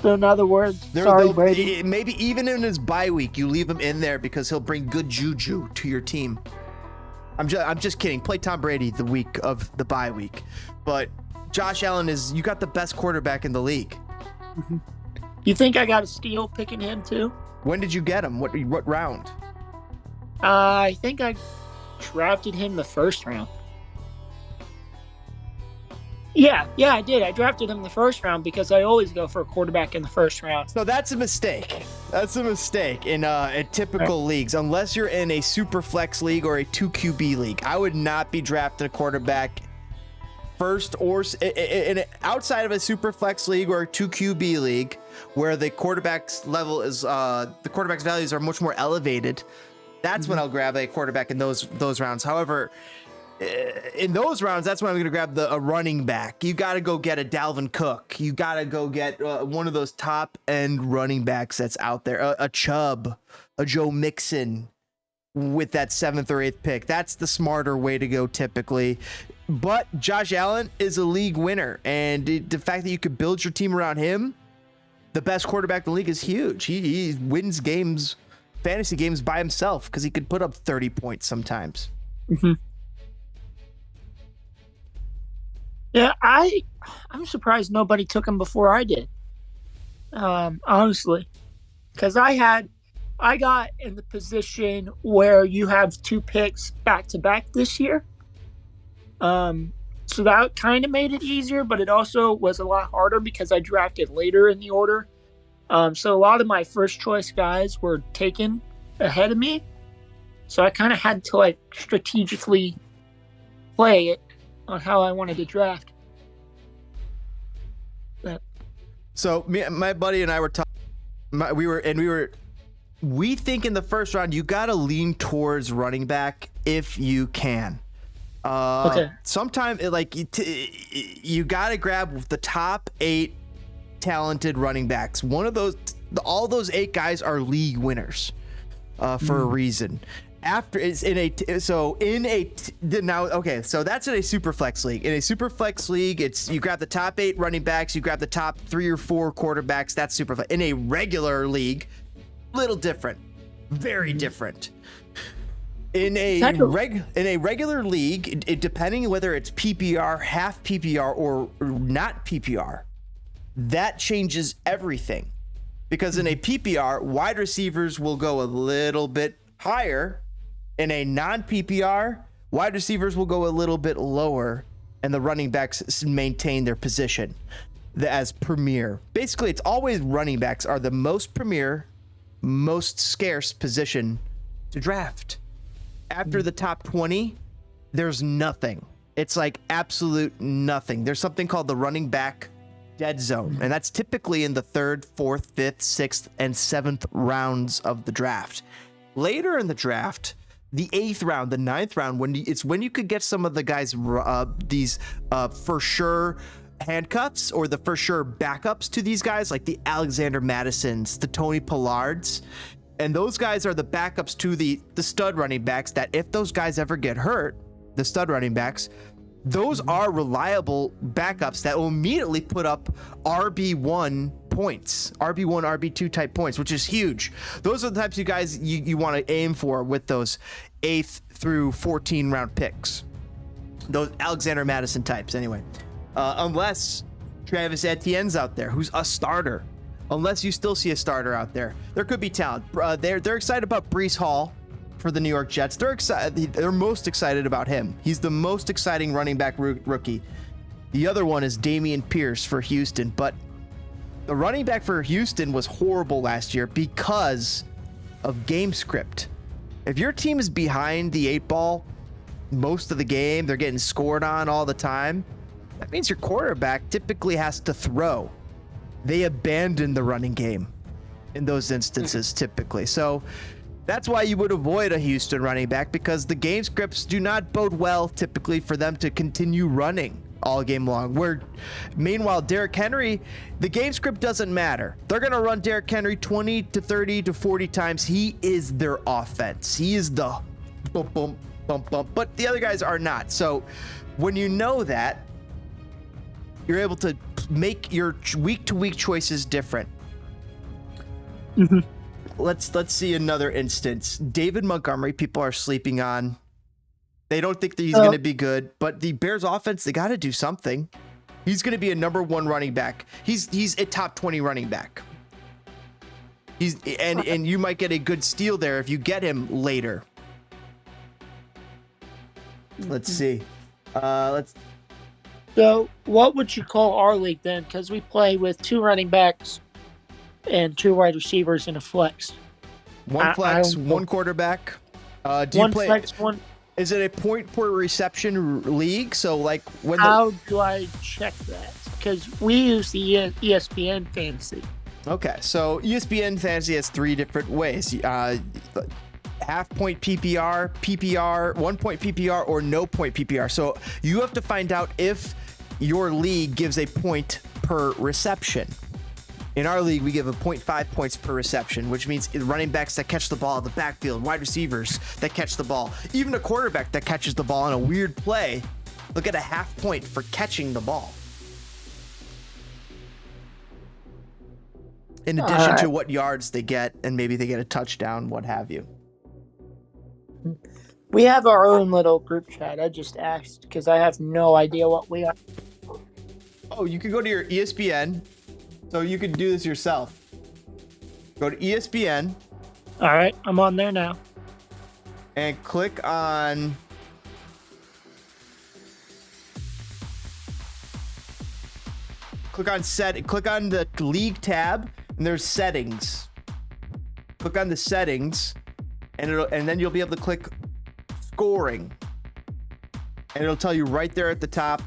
So in other words, sorry, Brady.
Maybe even in his bye week, you leave him in there because he'll bring good juju to your team. I'm just kidding. Play Tom Brady the week of the bye week. But Josh Allen you got the best quarterback in the league.
Mm-hmm. You think I got a steal picking him too?
When did you get him? What round?
I think I drafted him the first round. Yeah, I did. I drafted him the first round because I always go for a quarterback in the first round.
So that's a mistake. That's a mistake in typical leagues, unless you're in a Superflex league or a 2 QB league. I would not be drafting a quarterback first or outside of a Superflex league or a 2 QB league, where the quarterback's level is the quarterback's values are much more elevated. That's when I'll grab a quarterback in those rounds. However, in those rounds, that's when I'm going to grab a running back. You got to go get a Dalvin Cook. You got to go get one of those top end running backs that's out there. A Chubb, a Joe Mixon with that 7th or 8th pick. That's the smarter way to go typically. But Josh Allen is a league winner. And the fact that you could build your team around him, the best quarterback in the league, is huge. He wins games, fantasy games by himself because he could put up 30 points sometimes.
Mm-hmm. Yeah, I'm surprised nobody took him before I did. Honestly, because I got in the position where you have 2 picks back to back this year. So that kind of made it easier, but it also was a lot harder because I drafted later in the order. So a lot of my first choice guys were taken ahead of me. So I kind of had to strategically play it on how I wanted to draft.
So my buddy and I were talking. We think in the first round you got to lean towards running back if you can.
Okay.
Sometimes you got to grab the top 8 talented running backs. One of those, all those 8 guys are league winners for a reason. So that's in a Superflex league. In a Superflex league, you grab the top 8 running backs, you grab the top 3 or 4 quarterbacks. That's Superflex. In a regular league, little different, very different. In a regular league, depending whether it's PPR, half PPR, or not PPR, that changes everything. Because in a PPR, wide receivers will go a little bit higher. In a non-PPR, wide receivers will go a little bit lower, and the running backs maintain their position as premier. Basically, it's always running backs are the most premier, most scarce position to draft. After the top 20, there's nothing. It's like absolute nothing. There's something called the running back dead zone, and that's typically in the 3rd, 4th, 5th, 6th, and 7th rounds of the draft. Later in the draft, the 8th round, the 9th round, when you could get some of the guys these for sure handcuffs or the for sure backups to these guys, like the Alexander Madisons, the Tony Pollards, and those guys are the backups to the stud running backs that if those guys ever get hurt, the stud running backs, those are reliable backups that will immediately put up RB1 points, RB1, RB2 type points, which is huge. Those are the types of guys you want to aim for with those 8th through 14 round picks. Those Alexander Madison types, anyway. Unless Travis Etienne's out there, who's a starter. Unless you still see a starter out there. There could be talent. They're excited about Breece Hall for the New York Jets. They're excited. They're most excited about him. He's the most exciting running back rookie. The other one is Dameon Pierce for Houston, but the running back for Houston was horrible last year because of game script. If your team is behind the 8 ball most of the game, they're getting scored on all the time, that means your quarterback typically has to throw. They abandon the running game in those instances typically. So that's why you would avoid a Houston running back, because the game scripts do not bode well typically for them to continue running all game long. Meanwhile, Derrick Henry, the game script doesn't matter. They're going to run Derrick Henry 20 to 30 to 40 times. He is their offense. He is the bump, bump, bump, bump. But the other guys are not. So when you know that, you're able to make your week-to-week choices different.
Mm-hmm.
Let's see another instance. David Montgomery, people are sleeping on. They don't think that he's going to be good, but the Bears offense, they got to do something. He's going to be a number 1 running back. He's a top 20 running back. And you might get a good steal there if you get him later. Let's see.
So, what would you call our league then? Because we play with 2 running backs and 2 wide receivers in a flex.
1 flex, 1 quarterback. Do you play?
Flex, 1.
Is it a point per reception league? So like when
How do I check that? Because we use the ESPN fantasy.
Okay, so ESPN fantasy has 3 different ways. Half point PPR, PPR, 1 point PPR, or no point PPR. So you have to find out if your league gives a point per reception. In our league, we give a 0.5 points per reception, which means running backs that catch the ball in the backfield, wide receivers that catch the ball, even a quarterback that catches the ball on a weird play, they'll get a half point for catching the ball. In addition to what yards they get, and maybe they get a touchdown, what have you.
We have our own little group chat. I just asked because I have no idea what we are.
Oh, you can go to your ESPN. So you can do this yourself. Go to ESPN.
All right, I'm on there now.
And click on... Click on the league tab, and there's settings. Click on the settings, and then you'll be able to click scoring. And it'll tell you right there at the top.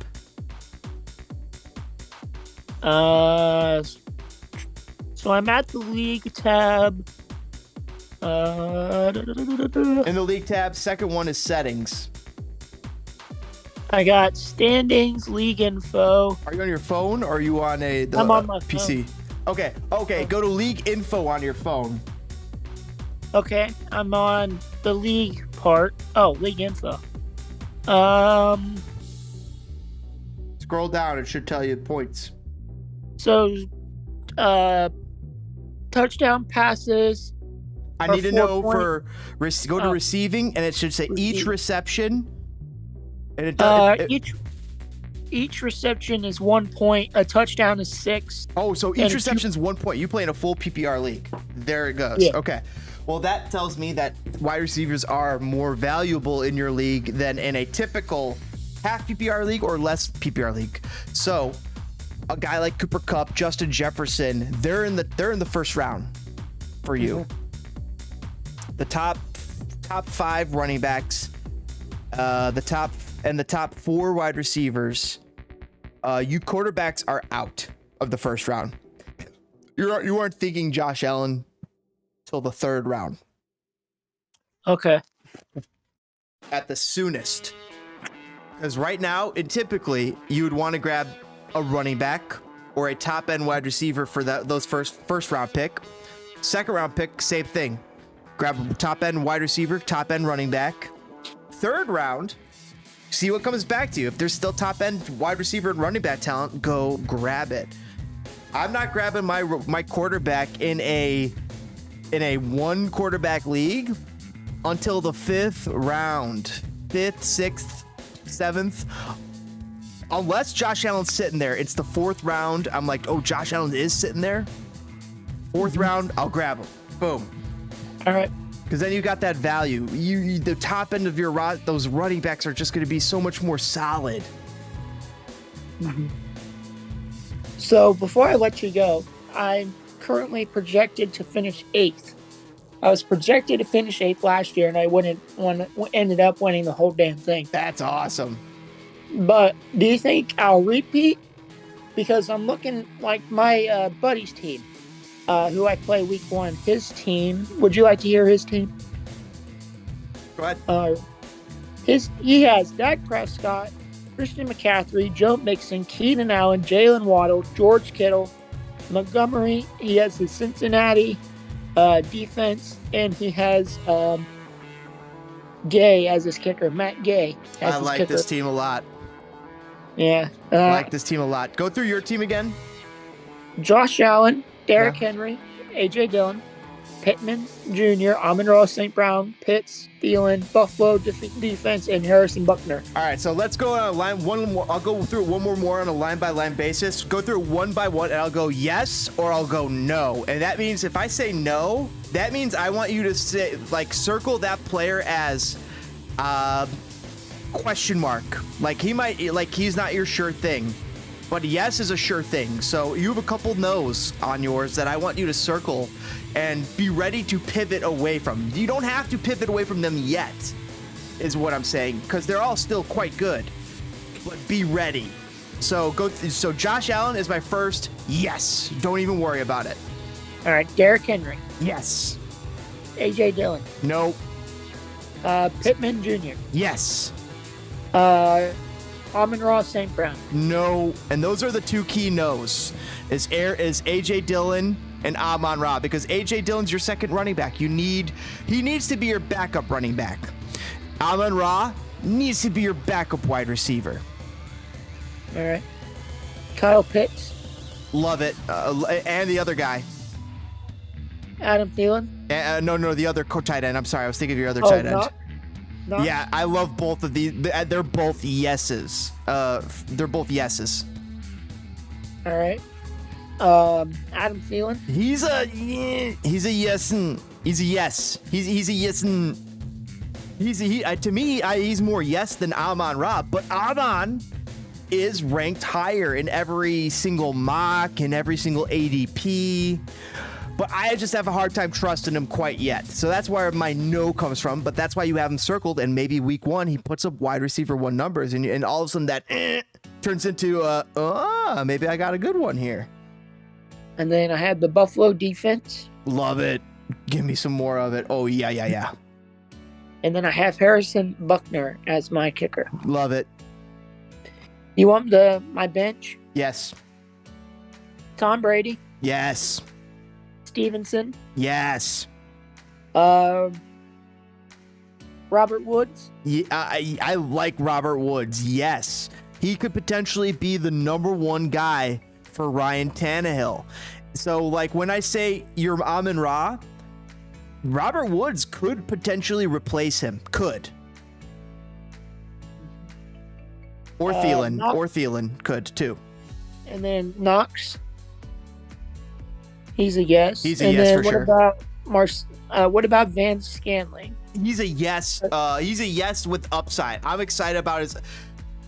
So I'm at the league tab.
In the league tab, second one is settings.
I got standings, league info.
Are you on your phone or are you on
I'm on my
PC? Phone. Okay. Go to league info on your phone.
Okay, I'm on the league part. Oh, league info.
Scroll down. It should tell you points.
So, touchdown passes.
I need to know for go to receiving, and it should say each reception. And it does.
Each reception is 1 point. A touchdown is 6.
Oh, so each reception is 1 point. You play in a full PPR league. There it goes.
Yeah.
Okay. Well, that tells me that wide receivers are more valuable in your league than in a typical half PPR league or less PPR league. So, a guy like Cooper Kupp, Justin Jefferson, they're in the first round for you. Mm-hmm. The top 5 running backs, the top 4 wide receivers. You quarterbacks are out of the first round. You aren't thinking Josh Allen till the 3rd round.
Okay.
At the soonest. Because right now, typically, you would want to grab a running back or a top end wide receiver for those first round pick. 2nd round pick, same thing. Grab a top end wide receiver, top end running back. 3rd round, see what comes back to you. If there's still top end wide receiver and running back talent, go grab it. I'm not grabbing my quarterback in a 1 quarterback league until the 5th round. 5th, 6th, 7th. Unless Josh Allen's sitting there, it's the 4th round. I'm like, oh, Josh Allen is sitting there. 4th round, I'll grab him. Boom.
All right.
Because then you got that value. You the top end of your those running backs are just going to be so much more solid.
Mm-hmm. So before I let you go, I'm currently projected to finish 8th. I was projected to finish 8th last year, and I ended up winning the whole damn thing.
That's awesome.
But do you think I'll repeat? Because I'm looking like my buddy's team, who I play week 1. His team. Would you like to hear his team?
Go ahead.
He has Dak Prescott, Christian McCaffrey, Joe Mixon, Keenan Allen, Jalen Waddle, George Kittle, Montgomery. He has the Cincinnati defense, and he has Gay as his kicker. Matt Gay as
I
his
like
kicker.
this team a lot.
Yeah.
I like this team a lot. Go through your team again.
Josh Allen, Derrick Henry, AJ Dillon, Pittman Jr., Amon-Ra, St. Brown, Pitts, Thielen, Buffalo defense, and Harrison Buckner.
All right, so let's go on a line one more. I'll go through one more on a line by line basis. Go through one by one, and I'll go yes or I'll go no. And that means if I say no, that means I want you to say like circle that player as question mark. Like he might, like he's not your sure thing, but yes is a sure thing. So you have a couple no's on yours that I want you to circle and be ready to pivot away from. You don't have to pivot away from them yet, is what I'm saying, because they're all still quite good, but be ready. So so Josh Allen is my first yes. Don't even worry about it.
All right, Derrick Henry.
Yes.
AJ Dillon.
No.
Pittman Jr.
Yes.
Amon-Ra, St. Brown.
No. And those are the two key no's. Is AJ Dillon and Amon-Ra, because AJ Dillon's your second running back. He needs to be your backup running back. Amon-Ra needs to be your backup wide receiver.
All right. Kyle Pitts.
Love it. And the other guy.
Adam Thielen.
No, the other tight end. I'm sorry, I was thinking of your other tight end.
Not?
Yeah, I love both of these. They're both yeses. They're both yeses.
All right. Adam Thielen.
He's a yes. He's a yes. He's a yes. To me, he's more yes than Amon-Ra, but Amon is ranked higher in every single mock and every single ADP. But I just have a hard time trusting him quite yet. So that's where my no comes from. But that's why you have him circled. And maybe week one, he puts up wide receiver 1 numbers. And all of a sudden that turns into, maybe I got a good one here.
And then I had the Buffalo defense.
Love it. Give me some more of it. Oh, yeah.
And then I have Harrison Buckner as my kicker.
Love it.
You want my bench?
Yes.
Tom Brady.
Yes.
Stevenson.
Yes.
Robert Woods.
Yeah, I like Robert Woods. Yes. He could potentially be the number 1 guy for Ryan Tannehill. So, like, when I say you're Amon-Ra, Robert Woods could potentially replace him. Could. Or Thielen could, too.
And then Knox. He's a yes.
He's a yes for sure.
What about Van Scanling?
He's a yes. He's a yes with upside. I'm excited about his.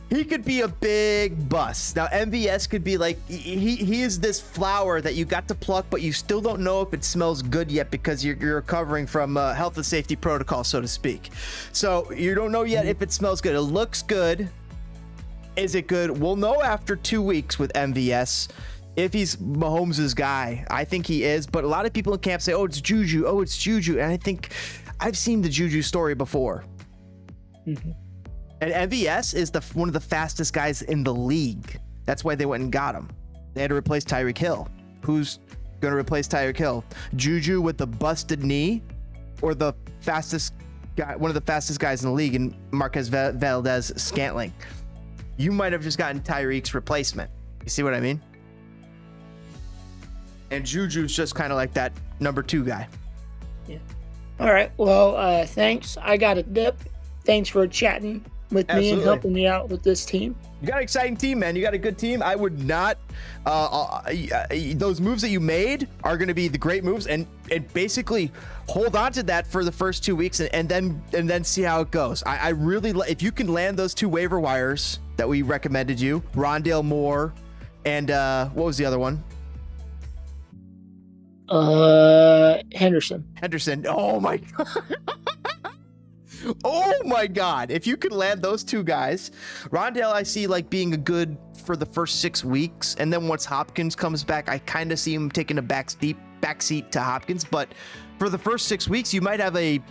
He could be a big bust. Now MVS could be like he is this flower that you got to pluck, but you still don't know if it smells good yet because you're recovering from health and safety protocol, so to speak. So you don't know yet if it smells good. It looks good. Is it good? We'll know after 2 weeks with MVS. If he's Mahomes' guy. I think he is, but a lot of people in camp say, oh, it's Juju. Oh, it's Juju. And I think I've seen the Juju story before.
Mm-hmm.
And MVS is one of the fastest guys in the league. That's why they went and got him. They had to replace Tyreek Hill. Who's going to replace Tyreek Hill? Juju with the busted knee, or the fastest guy, one of the fastest guys in the league, in Marquez Valdez-Scantling? You might have just gotten Tyreek's replacement. You see what I mean? And Juju's just kind of like that number 2 guy.
Yeah. All right. Well, thanks. I got a dip. Thanks for chatting with me and helping me out with this team.
You got an exciting team, man. You got a good team. I would not. Those moves that you made are going to be the great moves, and basically hold on to that for the first 2 weeks, and then see how it goes. I really, if you can land those 2 waiver wires that we recommended you, Rondale Moore, and what was the other one?
Henderson.
Oh my god. Oh my god. If you could land those 2 guys, Rondale I see like being a good for the first 6 weeks, and then once Hopkins comes back, I kind of see him taking a backseat to Hopkins. But for the first 6 weeks, you might have a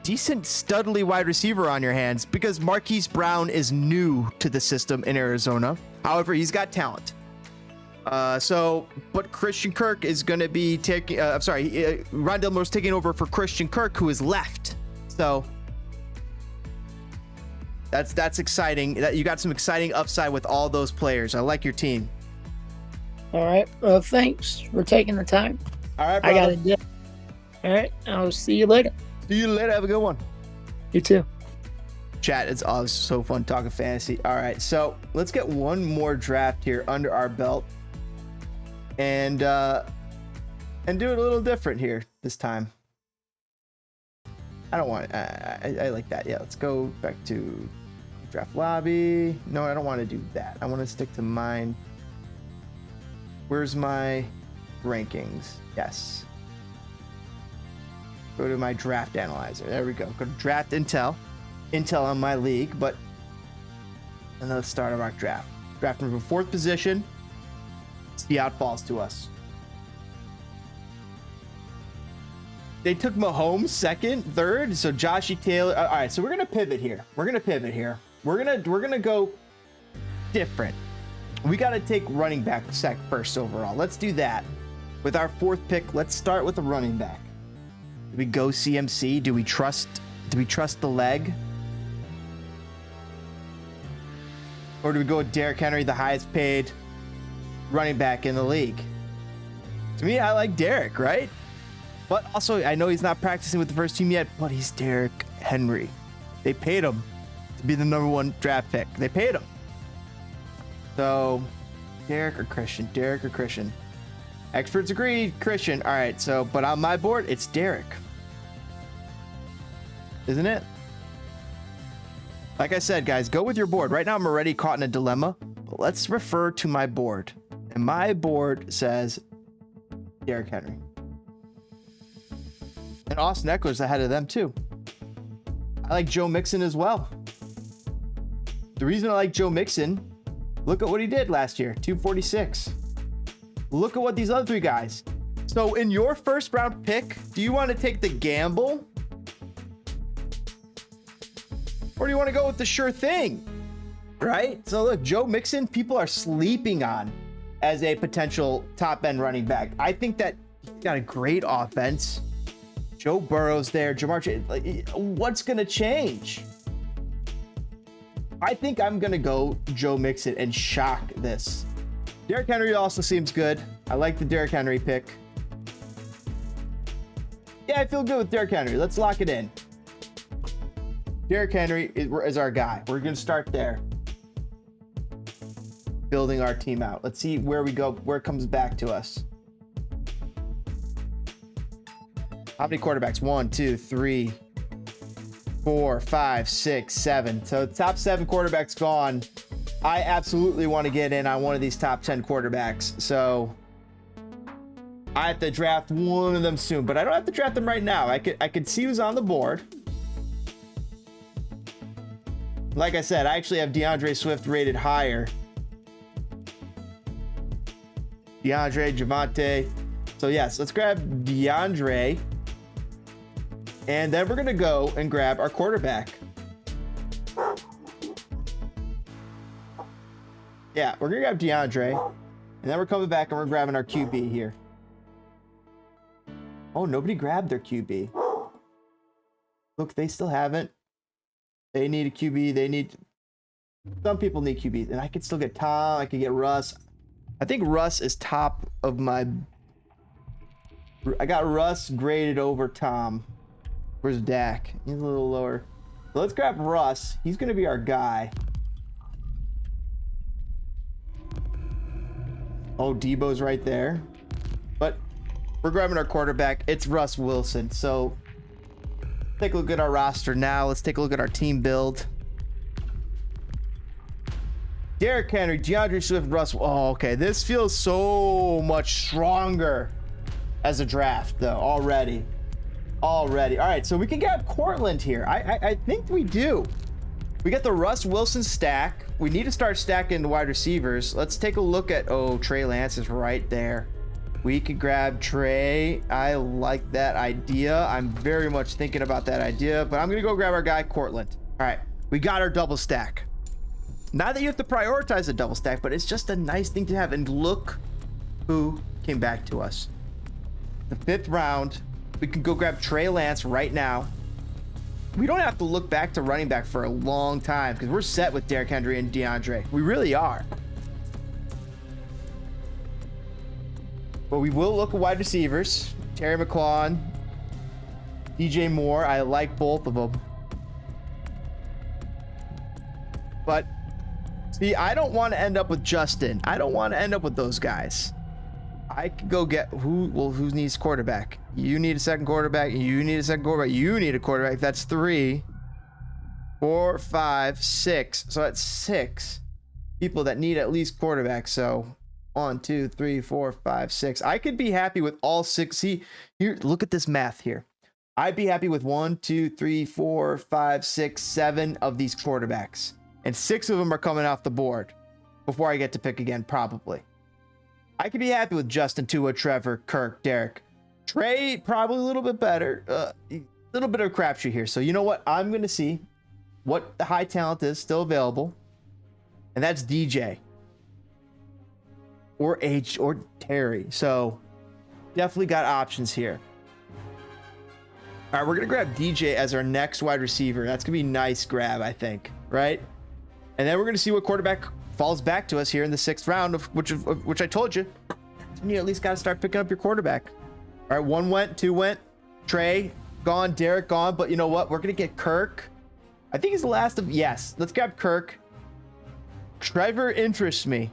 decent studly wide receiver on your hands, because Marquise Brown is new to the system in Arizona. However, he's got talent. But Christian Kirk is going to be taking, Rondale Moore's taking over for Christian Kirk, who is left. So that's exciting. That you got some exciting upside with all those players. I like your team.
All right. Well, thanks for taking the time.
All right, brother.
I got a dip. All right. I'll see you later.
See you later. Have a good one.
You too.
Chat, it's always so fun talking fantasy. All right, so let's get one more draft here under our belt, and do it a little different here this time. I don't want. I like that. Yeah, let's go back to draft lobby. No, I don't want to do that. I want to stick to mine. Where's my rankings? Yes. Go to my draft analyzer. There we go. Go to draft Intel on my league, but and let's start our draft. Draft number 4th position. See how it falls to us. They took Mahomes 2nd, 3rd, so Joshy Taylor. All right, so we're gonna pivot here. We're gonna go different. We got to take running back first overall. Let's do that. With our 4th pick, let's start with a running back. Do we go CMC? Do we trust the leg? Or do we go with Derrick Henry, the highest paid running back in the league? To me, I like Derrick, right? But also, I know he's not practicing with the first team yet, but he's Derrick Henry. They paid him to be the number 1 draft pick. They paid him. So, Derrick or Christian? Derrick or Christian? Experts agree, Christian. All right, so, but on my board, it's Derrick. Isn't it? Like I said, guys, go with your board. Right now, I'm already caught in a dilemma. But let's refer to my board. And my board says Derrick Henry. And Austin Eckler's ahead of them, too. I like Joe Mixon as well. The reason I like Joe Mixon, look at what he did last year, 246. Look at what these other 3 guys. So in your 1st round pick, do you want to take the gamble? Or do you want to go with the sure thing? Right? So look, Joe Mixon, people are sleeping on as a potential top end running back. I think that he's got a great offense. Joe Burrow's there. Jamar Chase. What's going to change? I think I'm going to go Joe Mixon and shock this. Derrick Henry also seems good. I like the Derrick Henry pick. Yeah, I feel good with Derrick Henry. Let's lock it in. Derrick Henry is our guy. We're going to start there. Building our team out. Let's see where we go, where it comes back to us. How many quarterbacks? 1, 2, 3, 4, 5, 6, 7. So top 7 quarterbacks gone. I absolutely want to get in on one of these top 10 quarterbacks. So I have to draft one of them soon, but I don't have to draft them right now. I could see who's on the board. Like I said, I actually have DeAndre Swift rated higher. DeAndre, Javonte. So yes, let's grab DeAndre. And then we're going to go and grab our quarterback. Yeah, we're going to grab DeAndre. And then we're coming back and we're grabbing our QB here. Oh, nobody grabbed their QB. Look, they still haven't. They need a QB. They need... Some people need QBs. And I could still get Tom. I could get Russ. I think Russ is top of my... I got Russ graded over Tom. Where's Dak? He's a little lower. So let's grab Russ. He's going to be our guy. Oh, Debo's right there. But we're grabbing our quarterback. It's Russ Wilson. So take a look at our roster now. Let's take a look at our team build. Derrick Henry, DeAndre Swift, Russ. Oh, okay. This feels so much stronger as a draft, though, already. All right, so we can grab Cortland here. I think we do. We got the Russ Wilson stack. We need to start stacking the wide receivers. Let's take a look at... Oh, Trey Lance is right there. We could grab Trey. I like that idea. I'm very much thinking about that idea, but I'm going to go grab our guy, Cortland. All right, we got our double stack. Not that you have to prioritize a double stack, but it's just a nice thing to have. And look who came back to us. The 5th round. We can go grab Trey Lance right now. We don't have to look back to running back for a long time because we're set with Derrick Henry and DeAndre. We really are. But we will look at wide receivers. Terry McLaurin, DJ Moore. I like both of them. But see, I don't want to end up with Justin. I don't want to end up with those guys. I could go get who needs quarterback? You need a second quarterback. You need a second quarterback. You need a quarterback. That's 3, 4, 5, 6. So that's 6 people that need at least quarterbacks. So 1, 2, 3, 4, 5, 6. I could be happy with all 6. See here, look at this math here. I'd be happy with 1, 2, 3, 4, 5, 6, 7 of these quarterbacks. And 6 of them are coming off the board before I get to pick again, probably. I could be happy with Justin, Tua, Trevor, Kirk, Derek. Trey, probably a little bit better. A little bit of a crapshoot here. So you know what? I'm going to see what the high talent is still available. And that's DJ. Or H or Terry. So definitely got options here. All right, we're going to grab DJ as our next wide receiver. That's going to be a nice grab, I think. Right? And then we're going to see what quarterback falls back to us here in the 6th round, of which I told you. You at least got to start picking up your quarterback. All right, 1 went, 2 went. Trey gone, Derek gone. But you know what? We're going to get Kirk. I think he's the last of... Yes, let's grab Kirk. Trevor interests me.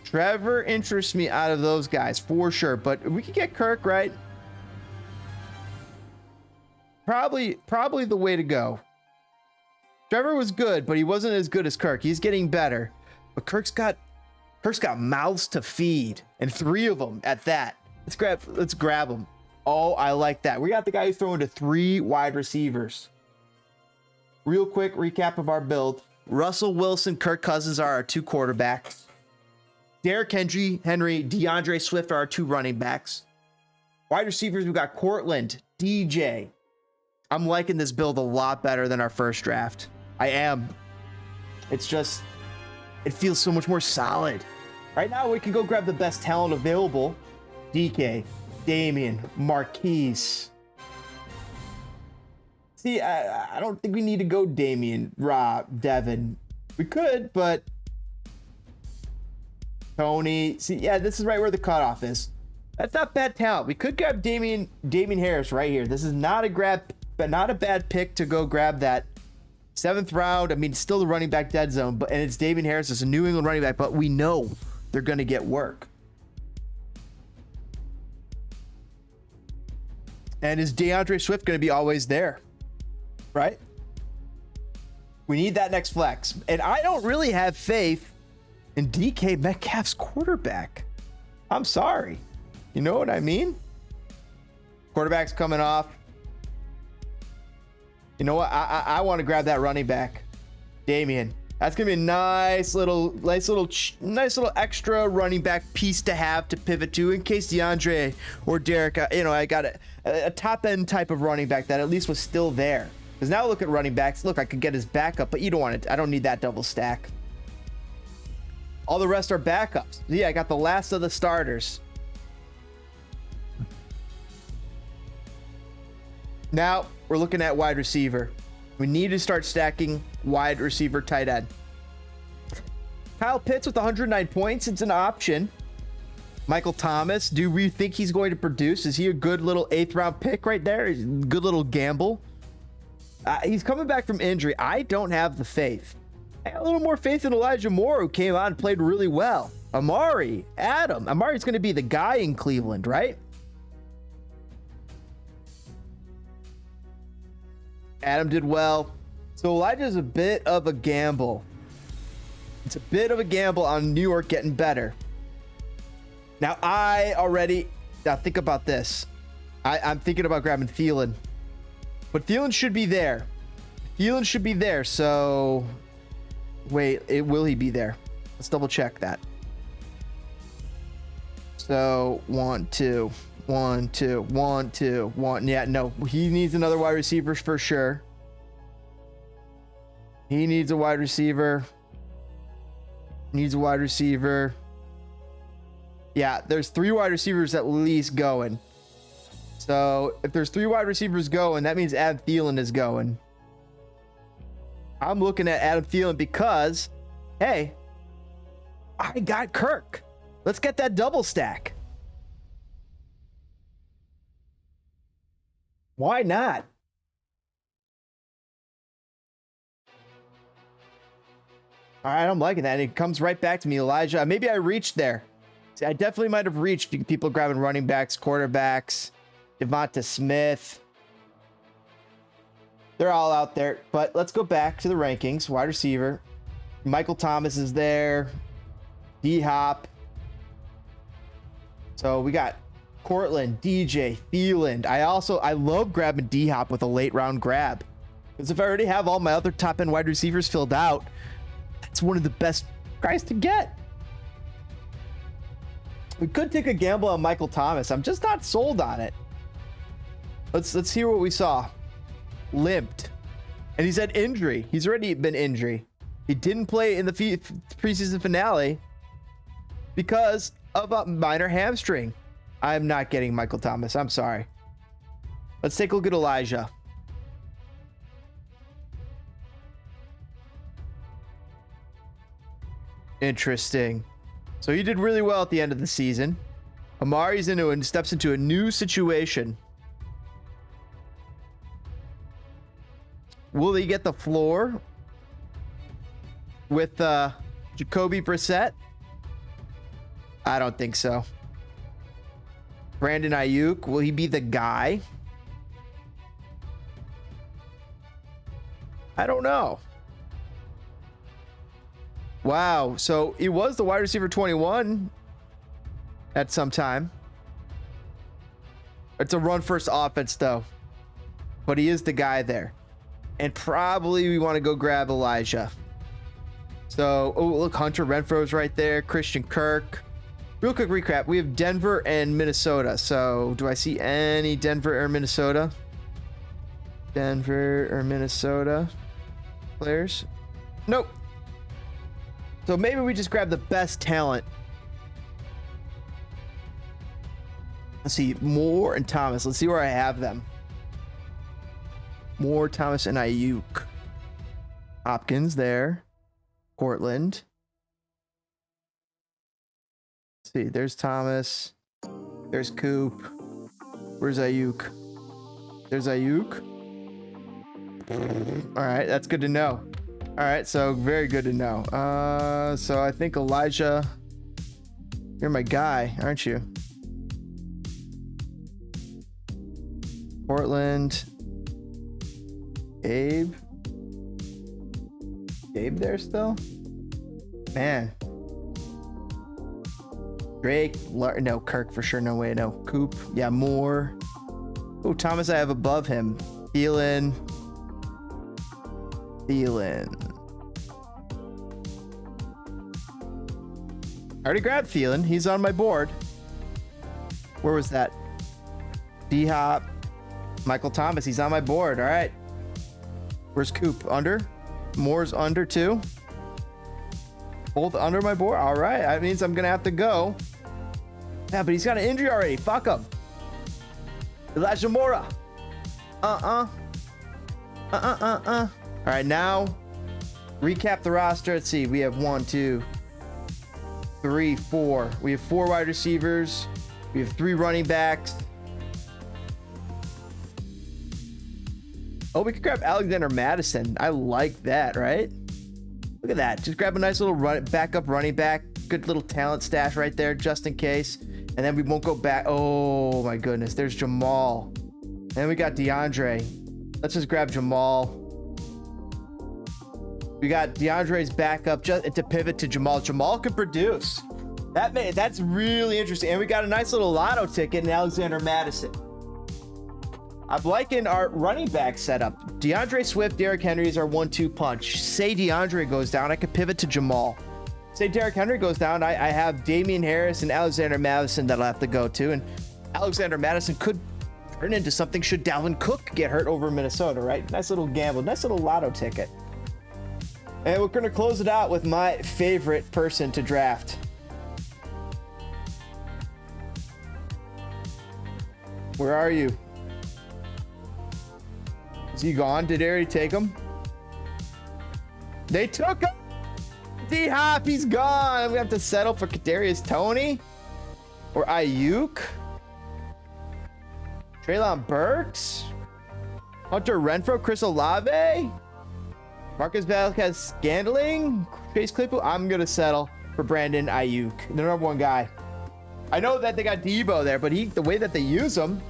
Trevor interests me out of those guys for sure. But we could get Kirk, right? Probably the way to go. Trevor was good, but he wasn't as good as Kirk. He's getting better. But Kirk's got mouths to feed, and 3 of them at that. Let's grab them. Oh, I like that. We got the guy who's throwing to 3 wide receivers. Real quick recap of our build. Russell Wilson, Kirk Cousins are our 2 quarterbacks. Derrick Henry, DeAndre Swift are our 2 running backs. Wide receivers, we got Cortland, DJ. I'm liking this build a lot better than our first draft. I am. It's just, it feels so much more solid. Right now, we can go grab the best talent available. DK, Damian, Marquise. See, I don't think we need to go Damian, Rob, Devin. We could, but Tony. See, yeah, this is right where the cutoff is. That's not bad talent. We could grab Damian Harris right here. This is not a grab, but not a bad pick to go grab that 7th round. I mean, still the running back dead zone, and it's Damian Harris. It's a New England running back, but we know they're going to get work. And is DeAndre Swift going to be always there? Right? We need that next flex. And I don't really have faith in DK Metcalf's quarterback. I'm sorry. You know what I mean? Quarterback's coming off. You know what? I want to grab that running back, Damian. That's gonna be a nice little extra running back piece to have to pivot to in case DeAndre or Derek. I got a top end type of running back that at least was still there. Because now look at running backs. Look, I could get his backup, but you don't want it. I don't need that double stack. All the rest are backups. Yeah, I got the last of the starters. Now we're looking at wide receiver. We need to start stacking wide receiver tight end. Kyle Pitts with 109 points. It's an option. Michael Thomas. Do we think he's going to produce? Is he a good little 8th round pick right there? Good little gamble. He's coming back from injury. I don't have the faith. I got a little more faith in Elijah Moore, who came out and played really well. Amari's going to be the guy in Cleveland, right? Adam did well. So Elijah's a bit of a gamble. It's a bit of a gamble on New York getting better. Now think about this. I'm thinking about grabbing Thielen. But Thielen should be there. So wait, will he be there? Let's double check that. So 1, 2. 1, 2, 1, 2, 1. Yeah, no, he needs another wide receiver for sure. He needs a wide receiver. Yeah, there's 3 wide receivers at least going. So if there's 3 wide receivers going, that means Adam Thielen is going. I'm looking at Adam Thielen because, hey, I got Kirk. Let's get that double stack. Why not? All right, I'm liking that. And it comes right back to me, Elijah. Maybe I reached there. See, I definitely might have reached people grabbing running backs, quarterbacks, Devonta Smith. They're all out there. But let's go back to the rankings. Wide receiver. Michael Thomas is there. D-Hop. So we got Cortland, DJ, Thielen. I love grabbing D-Hop with a late round grab. Because if I already have all my other top end wide receivers filled out, that's one of the best guys to get. We could take a gamble on Michael Thomas. I'm just not sold on it. Let's hear what we saw. Limped. And he's had injury. He's already been injury. He didn't play in the preseason finale because of a minor hamstring. I'm not getting Michael Thomas. I'm sorry. Let's take a look at Elijah. Interesting. So he did really well at the end of the season. Amari's steps into a new situation. Will he get the floor with Jacoby Brissett? I don't think so. Brandon Ayuk, will he be the guy? I don't know. Wow, so he was the wide receiver 21 at some time. It's a run first offense though, but he is the guy there. And probably we want to go grab Elijah. So, oh look, Hunter Renfro's right there. Christian Kirk. Real quick recap. We have Denver and Minnesota. So do I see any Denver or Minnesota? Denver or Minnesota players? Nope. So maybe we just grab the best talent. Let's see, Moore and Thomas. Let's see where I have them. Moore, Thomas, and Ayuk. Hopkins there. Portland. Let's see, there's Thomas. There's Coop. Where's Ayuk? There's Ayuk. All right, that's good to know. All right, so very good to know. So I think Elijah, you're my guy, aren't you? Portland. Gabe there still? Man. Drake, no, Kirk for sure, no way, no. Coop, yeah, Moore. Oh, Thomas I have above him. Thielen. I already grabbed Thielen. He's on my board. Where was that? D-Hop. Michael Thomas. He's on my board. All right. Where's Coop? Under? Moore's under too. Both under my board. All right. That means I'm going to have to go. Yeah, but he's got an injury already. Fuck him. Elijah Mora. All right. Now, recap the roster. Let's see. We have 1, 2, 3, 4. We have 4 wide receivers. We have 3 running backs. Oh, we could grab Alexander Madison. I like that, right? Look at that. Just grab a nice little backup running back. Good little talent stash right there, just in case. And then we won't go back. Oh, my goodness. There's Jamal. And then we got DeAndre. Let's just grab Jamal. We got DeAndre's backup just to pivot to Jamal. Jamal could produce. That's really interesting. And we got a nice little lotto ticket in Alexander Madison. I'm liking our running back setup. DeAndre Swift, Derrick Henry is our 1-2 punch. Say DeAndre goes down, I could pivot to Jamal. Say Derrick Henry goes down, I have Damian Harris and Alexander Madison that I'll have to go to. And Alexander Madison could turn into something should Dalvin Cook get hurt over Minnesota, right? Nice little gamble, nice little lotto ticket. And we're going to close it out with my favorite person to draft. Where are you? Is he gone? Did they already take him? They took him. D-Hop, he's gone. We have to settle for Kadarius Toney or Ayuk. Treylon Burks, Hunter Renfro, Chris Olave. Marcus Valdez, Scandling, Chase Claypool. I'm gonna settle for Brandon Ayuk, the number one guy. I know that they got Debo there, but the way that they use him,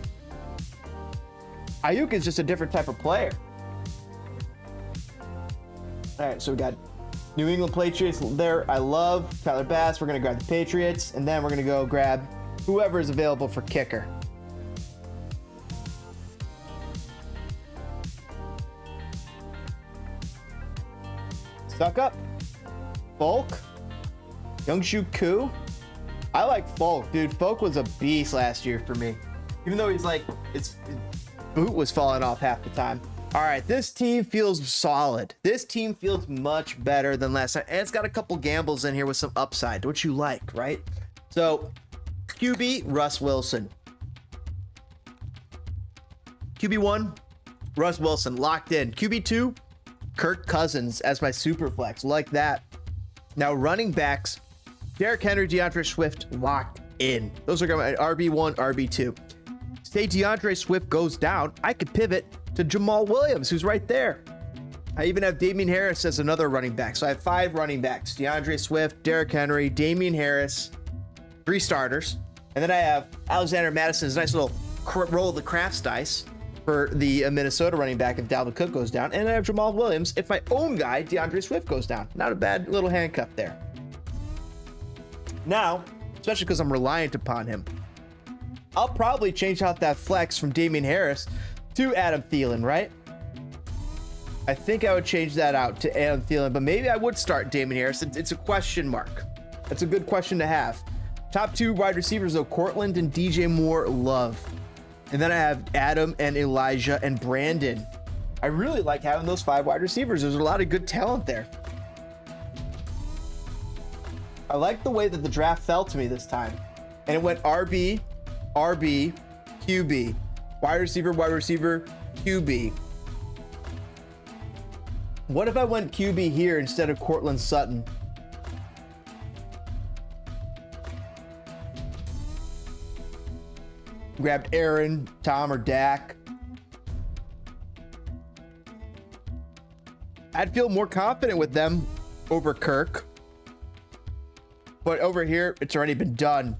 Ayuk is just a different type of player. All right, so we got New England Patriots there. I love Tyler Bass. We're gonna grab the Patriots, and then we're gonna go grab whoever is available for kicker. Stuck up. Folk. Youngshu Koo. I like Folk, dude. Folk was a beast last year for me. Even though he's like, his boot was falling off half the time. All right, this team feels solid. This team feels much better than last time. And it's got a couple gambles in here with some upside, which you like, right? So, QB, Russ Wilson. QB1, Russ Wilson, locked in. QB2, Kirk Cousins as my super flex, like that. Now running backs, Derrick Henry, DeAndre Swift, locked in. Those are going to RB1, RB2. Say DeAndre Swift goes down, I could pivot to Jamal Williams, who's right there. I even have Damian Harris as another running back. So I have 5 running backs: DeAndre Swift, Derrick Henry, Damian Harris, 3 starters. And then I have Alexander Madison's nice little roll of the craps dice for the Minnesota running back if Dalvin Cook goes down. And I have Jamal Williams if my own guy, DeAndre Swift, goes down. Not a bad little handcuff there. Now, especially because I'm reliant upon him, I'll probably change out that flex from Damian Harris to Adam Thielen, right? I think I would change that out to Adam Thielen, but maybe I would start Damian Harris. It's a question mark. That's a good question to have. Top 2 wide receivers, though, Cortland and DJ Moore, love. And then I have Adam and Elijah and Brandon. I really like having those 5 wide receivers. There's a lot of good talent there. I like the way that the draft fell to me this time. And it went RB, RB, QB, wide receiver, QB. What if I went QB here instead of Cortland Sutton? Grabbed Aaron, Tom, or Dak. I'd feel more confident with them over Kirk. But over here, it's already been done.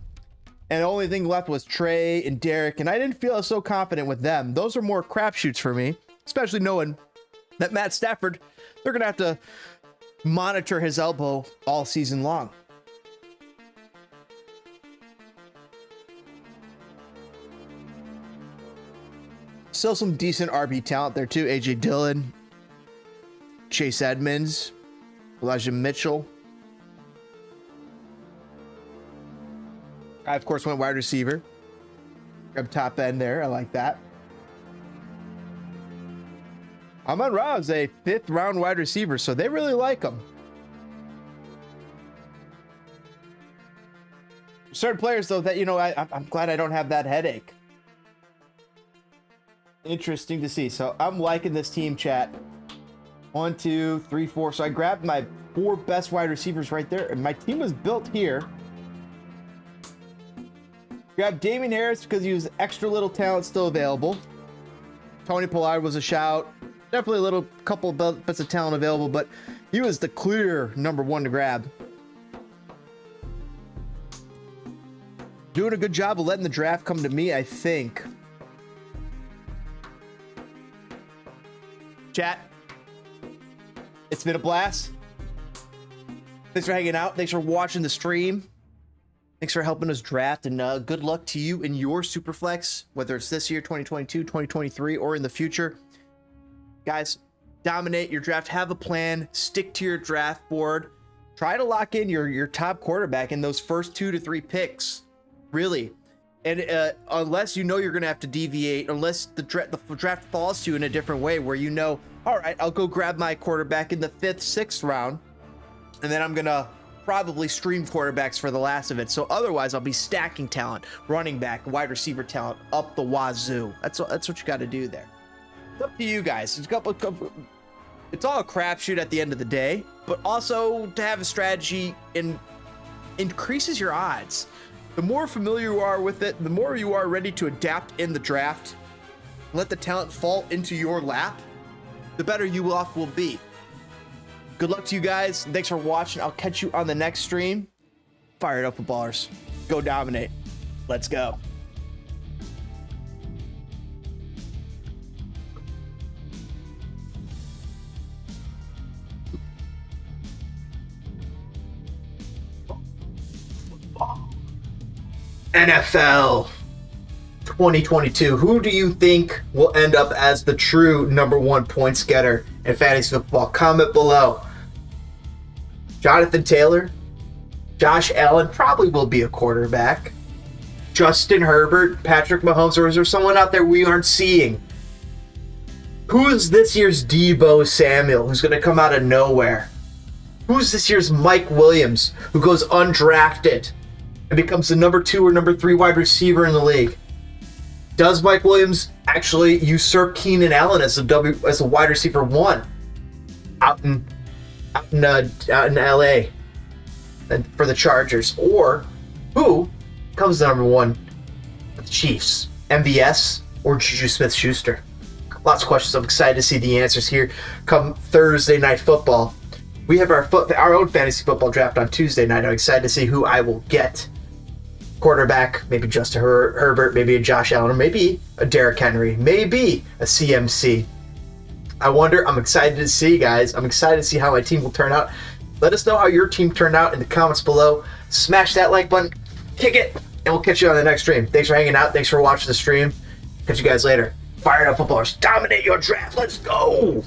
And the only thing left was Trey and Derek, and I didn't feel so confident with them. Those are more crapshoots for me, especially knowing that Matt Stafford, they're going to have to monitor his elbow all season long. Still some decent RB talent there too. AJ Dillon, Chase Edmonds, Elijah Mitchell. I, of course, went wide receiver. Grab top end there. I like that. Amon-Ra is a 5th round wide receiver, so they really like him. Certain players, though, that, you know, I'm glad I don't have that headache. Interesting to see. So I'm liking this team, chat. 1, 2, 3, 4. So I grabbed my 4 best wide receivers right there, and my team was built here. Grabbed Damian Harris because he was extra little talent still available. Tony Pollard was a shout. Definitely a little couple bits of talent available, but he was the clear number 1 to grab. Doing a good job of letting the draft come to me, I think. Chat, it's been a blast. Thanks for hanging out. Thanks for watching the stream. Thanks for helping us draft, and good luck to you in your Superflex, whether it's this year, 2022, 2023, or in the future. Guys, dominate your draft. Have a plan. Stick to your draft board. Try to lock in your top quarterback in those first 2 to 3 picks. Really. And unless you know you're going to have to deviate, unless the draft falls to you in a different way where you know, all right, I'll go grab my quarterback in the 5th, 6th round, and then I'm going to probably stream quarterbacks for the last of it. So otherwise, I'll be stacking talent, running back, wide receiver talent up the wazoo. That's what you got to do there. It's up to you guys. It's all a crapshoot at the end of the day, but also to have a strategy increases your odds. The more familiar you are with it, the more you are ready to adapt in the draft, let the talent fall into your lap, the better you off will be. Good luck to you guys. Thanks for watching. I'll catch you on the next stream. Fire it up, footballers. Go dominate. Let's go. NFL 2022. Who do you think will end up as the true #1 points getter in fantasy football? Comment below. Jonathan Taylor, Josh Allen probably will be a quarterback. Justin Herbert, Patrick Mahomes, or is there someone out there we aren't seeing? Who is this year's Deebo Samuel, who's going to come out of nowhere? Who's this year's Mike Williams, who goes undrafted and becomes the #2 or #3 wide receiver in the league? Does Mike Williams actually usurp Keenan Allen as a wide receiver 1 out in LA and for the Chargers? Or who comes to #1 with the Chiefs? MVS or Juju Smith-Schuster? Lots of questions. I'm excited to see the answers here come Thursday Night Football. We have our own fantasy football draft on Tuesday night. I'm excited to see who I will get. Quarterback, maybe Justin Herbert, maybe a Josh Allen, or maybe a Derrick Henry, maybe a CMC. I wonder. I'm excited to see, guys. I'm excited to see how my team will turn out. Let us know how your team turned out in the comments below. Smash that like button, kick it, and we'll catch you on the next stream. Thanks for hanging out. Thanks for watching the stream. Catch you guys later. Fire it up, footballers. Dominate your draft. Let's go.